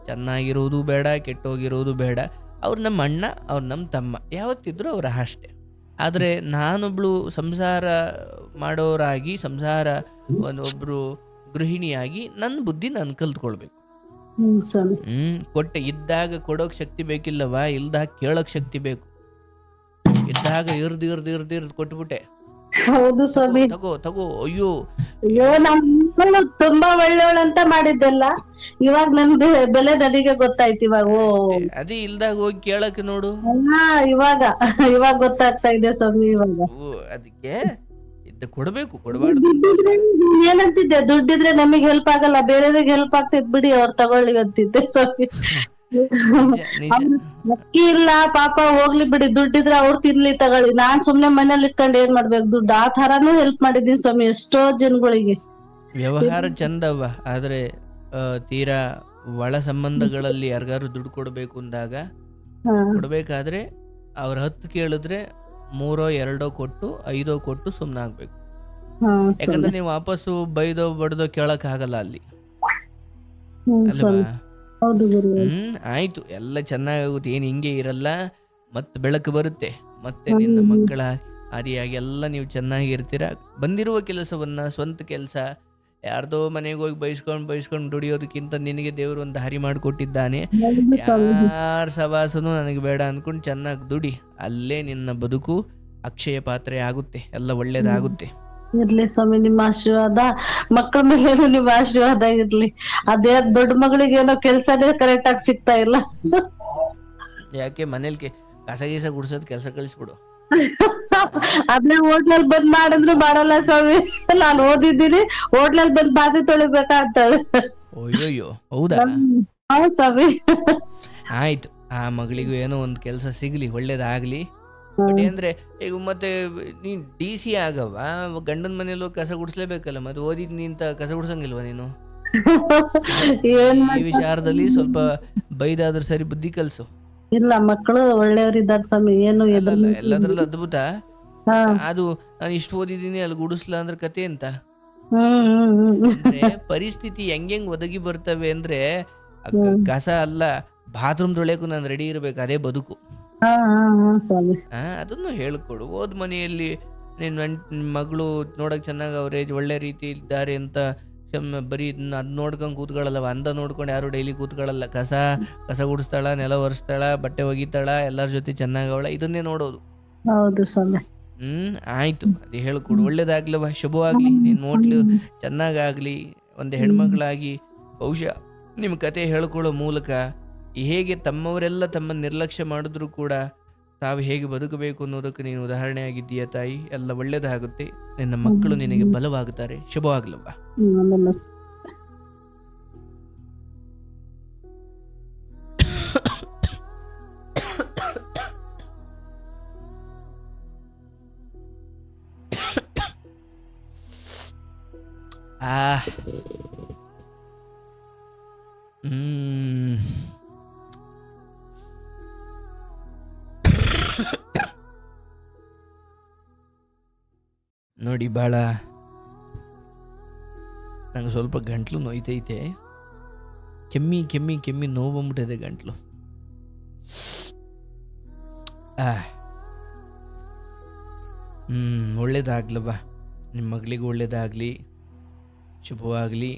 ಚೆನ್ನಾಗಿರೋದು ಬೇಡ, ಕೆಟ್ಟೋಗಿರೋದು ಬೇಡ. ಅವ್ರು ನಮ್ಮ ಅಣ್ಣ, ಅವ್ರು ನಮ್ಮ ತಮ್ಮ, ಯಾವತ್ತಿದ್ರು ಅವ್ರ ಅಷ್ಟೇ. ಆದರೆ ನಾನೊಬ್ಳು ಸಂಸಾರ ಮಾಡೋರಾಗಿ, ಒಬ್ಬರು ಗೃಹಿಣಿಯಾಗಿ ನನ್ನ ಬುದ್ಧಿ ನಾನು ಕಲ್ತ್ಕೊಳ್ಬೇಕು. ಸ್ವಾಮಿ. ಕೊಟ್ಟೆ ಇದ್ದಾಗ ಕೊಡೋಕೆ ಶಕ್ತಿ ಬೇಕಿಲ್ಲವಾ, ಇಲ್ದಾಗ ಕೇಳೋಕೆ ಶಕ್ತಿ ಬೇಕು. ಇದ್ದಾಗ ಇರ್ದು ಕೊಟ್ಬಿಟ್ಟೆ, ಹೌದು ಸ್ವಾಮಿ. ತಗೋ ಅಯ್ಯೋ ನಮ್ಮ ತುಂಬಾ ಒಳ್ಳೆಯವಳಂತ ಮಾಡಿದ್ದೆಲ್ಲ ಇವಾಗ ನನ್ ಬೆಲೆ ನನಗೆ ಗೊತ್ತಾಯ್ತು ಇವಾಗ. ಅದೇ ಇಲ್ದಾಗ ಹೋಗಿ ಕೇಳಕ್ಕೆ ನೋಡು. ಇವಾಗ ಗೊತ್ತಾಗ್ತಾ ಇದೆ ಸ್ವಾಮಿ. ಇವಾಗ ಅದಕ್ಕೆ ಕೊಡ್ಬೇಕು, ಕೊಡಬಾರ್ದು. ಏನಂತಿದ್ದೆ, ದುಡ್ಡಿದ್ರೆ ನಮಗ್ ಹೆಲ್ಪ್ ಆಗಲ್ಲ, ಬೇರೆಯವ್ರಿಗೆ ಹೆಲ್ಪ್ ಆಗ್ತಿದ್ ಬಿಡಿ, ಅವ್ರು ತಗೊಳ್ಳಿ ಅಂತಿದ್ದೆ ಸ್ವಾಮಿ. ಅಕ್ಕಿ ಇಲ್ಲ ಪಾಪ, ಹೋಗ್ಲಿ ಬಿಡಿ, ದುಡ್ಡಿದ್ರೆ ಅವ್ರು ತಿನ್ಲಿ ತಗೊಳ್ಳಿ, ನಾನ್ ಸುಮ್ನೆ ಮನೇಲಿ ಇಟ್ಕೊಂಡು ಏನ್ ಮಾಡ್ಬೇಕು ದುಡ್ಡು, ಆ ತರಾನು ಹೆಲ್ಪ್ ಮಾಡಿದೀನಿ ಸ್ವಾಮಿ ಎಷ್ಟೋ ಜನಗಳಿಗೆ. ವ್ಯವಹಾರ ಚಂದವ, ಆದ್ರೆ ತೀರಾ ಒಳ ಸಂಬಂಧಗಳಲ್ಲಿ ಯಾರಿಗಾರು ದುಡ್ಡು ಕೊಡ್ಬೇಕು ಅಂದಾಗ ಕೊಡ್ಬೇಕಾದ್ರೆ ಅವ್ರ 10 ಕೇಳಿದ್ರೆ 3 2 ಕೊಟ್ಟು 5 ಕೊಟ್ಟು ಸುಮ್ನೆ ಆಗ್ಬೇಕು. ಯಾಕಂದ್ರೆ ನೀವು ವಾಪಸ್ಸು ಬೈದೋ ಬಡ್ದೋ ಕೇಳಕ್ ಆಗಲ್ಲ ಅಲ್ಲಿ, ಅಲ್ವಾ? ಆಯ್ತು, ಎಲ್ಲ ಚೆನ್ನಾಗುತ್ತೆ, ಏನು ಹಿಂಗೆ ಇರಲ್ಲ, ಮತ್ತೆ ಬೆಳಕು ಬರುತ್ತೆ, ಮತ್ತೆ ನಿನ್ನ ಮಕ್ಕಳ ಆದಿಯಾಗಿ ಎಲ್ಲ ನೀವು ಚೆನ್ನಾಗಿರ್ತೀರ. ಬಂದಿರುವ ಕೆಲಸವನ್ನ, ಸ್ವಂತ ಕೆಲಸ, ಯಾರ್ದೋ ಮನೆಗೆ ಹೋಗಿ ಬೈಸ್ಕೊಂಡು ದುಡಿಯೋದಕ್ಕಿಂತ ನಿನಗೆ ದೇವರು ಒಂದು ದಾರಿ ಮಾಡಿಕೊಟ್ಟಿದ್ದಾನೆ. ಯಾರ ಸವಾಸನೂ ನನಗೆ ಬೇಡ ಅನ್ಕೊಂಡು ಚೆನ್ನಾಗಿ ದುಡಿ, ಅಲ್ಲೇ ನಿನ್ನ ಬದುಕು ಅಕ್ಷಯ ಪಾತ್ರೆ ಆಗುತ್ತೆ, ಎಲ್ಲ ಒಳ್ಳೇದಾಗುತ್ತೆ. ಇರ್ಲಿ ಸ್ವಾಮಿ, ನಿಮ್ಮ ಆಶೀರ್ವಾದ ಮಕ್ಕಳ ಮೇಲೆ ನಿಮ್ಮ ಆಶೀರ್ವಾದ ಇರ್ಲಿ. ಅದೇ ದೊಡ್ಡ ಮಗಳಿಗೆ ಏನೋ ಕೆಲ್ಸನೇ ಕರೆಕ್ಟ್ ಆಗಿ ಸಿಗ್ತಾ ಇಲ್ಲ. ಯಾಕೆ ಮನೇಲಿ ಕಸ ಗೀಸ ಗುಡ್ಸೋದ್ ಕೆಲಸ ಕಳಿಸ್ಬಿಡು. ಅದ್ನೇ ಹೋಟ್ಲಲ್ಲಿ ಬಂದ್ ಮಾಡಿದ್ರು ಮಾಡಲ್ಲ ಸ್ವಾಮಿ. ನಾನು ಓದಿದ್ದೀನಿ, ಹೋಟ್ಲಲ್ಲಿ ಬಂದ್ ಬಾಜು ತೊಳಿಬೇಕಾಗ್ತದೆ. ಅಯ್ಯೋಯ್ಯೋ, ಹೌದಾ? ಹೌದು ಸ್ವಾಮಿ. ಆಯ್ತು, ಆ ಮಗಳಿಗೂ ಏನೋ ಒಂದು ಕೆಲಸ ಸಿಗ್ಲಿ, ಒಳ್ಳೇದಾಗ್ಲಿ. ಬಟ್ ಅಂದ್ರೆ ಈಗ ಮತ್ತೆ ನೀನ್ DC ಆಗವ, ಗಂಡನ ಮನೇಲೂ ಕಸ ಗುಡಿಸ್ಲೇಬೇಕಲ್ಲ, ಮತ್ತೆ ಓದಿದ್ ನಿಂತ ಕಸ ಗುಡ್ಸಂಗಿಲ್ವಾ ನೀನು? ಈ ವಿಚಾರದಲ್ಲಿ ಸ್ವಲ್ಪ ಬೈದಾದ್ರೂ ಸರಿ, ಬುದ್ಧಿ ಕಲ್ಸು. ಇಲ್ಲ, ಮಕ್ಕಳು ಒಳ್ಳೆಯವರಿದ್ದಾರೆ ಸ್ವಾಮಿ, ಏನು ಎಲ್ಲದ್ರಲ್ಲೂ ಅದ್ಭುತ. ಅದು ನಾನು ಇಷ್ಟು ಓದಿದ್ದೀನಿ ಅಲ್ಲಿ ಗುಡಿಸ್ಲ ಅಂದ್ರೆ ಕತೆ ಅಂತ. ಅಂದ್ರೆ ಪರಿಸ್ಥಿತಿ ಹೆಂಗ್ ಒದಗಿ ಬರ್ತವೆ ಅಂದ್ರೆ, ಕಸ ಅಲ್ಲ, ಬಾತ್ರೂಮ್ ತೊಳೆಯಕ್ಕೂ ನಾನು ರೆಡಿ ಇರ್ಬೇಕು, ಅದೇ ಬದುಕು. ಅದನ್ನು ಹೇಳ್ಕೊಡು. ಓದ್ ಮನೆಯಲ್ಲಿ ನಿನ್ನ ಮಗಳು ನೋಡಕ್ ಚೆನ್ನಾಗ್ ಅವ್ರೆ, ಒಳ್ಳೆ ರೀತಿ ಇದ್ದಾರೆ ಅಂತ ಬರೀ ಅದ್ ನೋಡ್ಕೊಂಡ್ ಕೂತ್ಕೊಳ್ಳಲ್ಲವ, ಅಂದ ನೋಡ್ಕೊಂಡು ಯಾರು ಡೈಲಿ ಕೂತ್ಕೊಳ್ಳಲ್ಲ. ಕಸ ಗುಡಿಸ್ತಾಳ, ನೆಲ ಒರೆಸ್ತಾಳ, ಬಟ್ಟೆ ಒಗಿತಾಳ, ಎಲ್ಲರ ಜೊತೆ ಚೆನ್ನಾಗವಳ, ಇದನ್ನೇ ನೋಡೋದು. ಹೌದು ಸ್ವಾಮಿ. ಆಯ್ತು, ಅದೇ ಹೇಳ್ಕೊಡು. ಒಳ್ಳೇದಾಗ್ಲವ, ಶುಭವಾಗ್ಲಿ, ನಿನ್ ಹೋಟ್ಲು ಚೆನ್ನಾಗಾಗ್ಲಿ. ಒಂದು ಹೆಣ್ಮಗಳಾಗಿ ಬಹುಶಃ ನಿಮ್ ಕತೆ ಹೇಳ್ಕೊಳ್ಳೋ ಮೂಲಕ ಹೇಗೆ ತಮ್ಮವರೆಲ್ಲ ತಮ್ಮನ್ನು ನಿರ್ಲಕ್ಷ್ಯ ಮಾಡಿದ್ರು ಕೂಡ ತಾವು ಹೇಗೆ ಬದುಕಬೇಕು ಅನ್ನೋದಕ್ಕೆ ನೀನು ಉದಾಹರಣೆ ಆಗಿದ್ದೀಯ ತಾಯಿ. ಎಲ್ಲ ಒಳ್ಳೇದಾಗುತ್ತೆ, ನಿನ್ನ ಮಕ್ಕಳು ನಿನಗೆ ಬಲವಾಗುತ್ತಾರೆ. ಶುಭವಾಗ್ಲವ್ವ. ನೋಡಿ, ಭಾಳ ನಂಗೆ ಸ್ವಲ್ಪ ಗಂಟ್ಲು ನೋಯ್ತೈತೆ, ಕೆಮ್ಮಿ ನೋವು ಬಂದ್ಬಿಟ್ಟಿದೆ ಗಂಟ್ಲು. ಒಳ್ಳೇದಾಗ್ಲವ್ವ, ನಿಮ್ಮ ಮಗಳಿಗೂ ಒಳ್ಳೇದಾಗಲಿ, ಶುಭವಾಗಲಿ.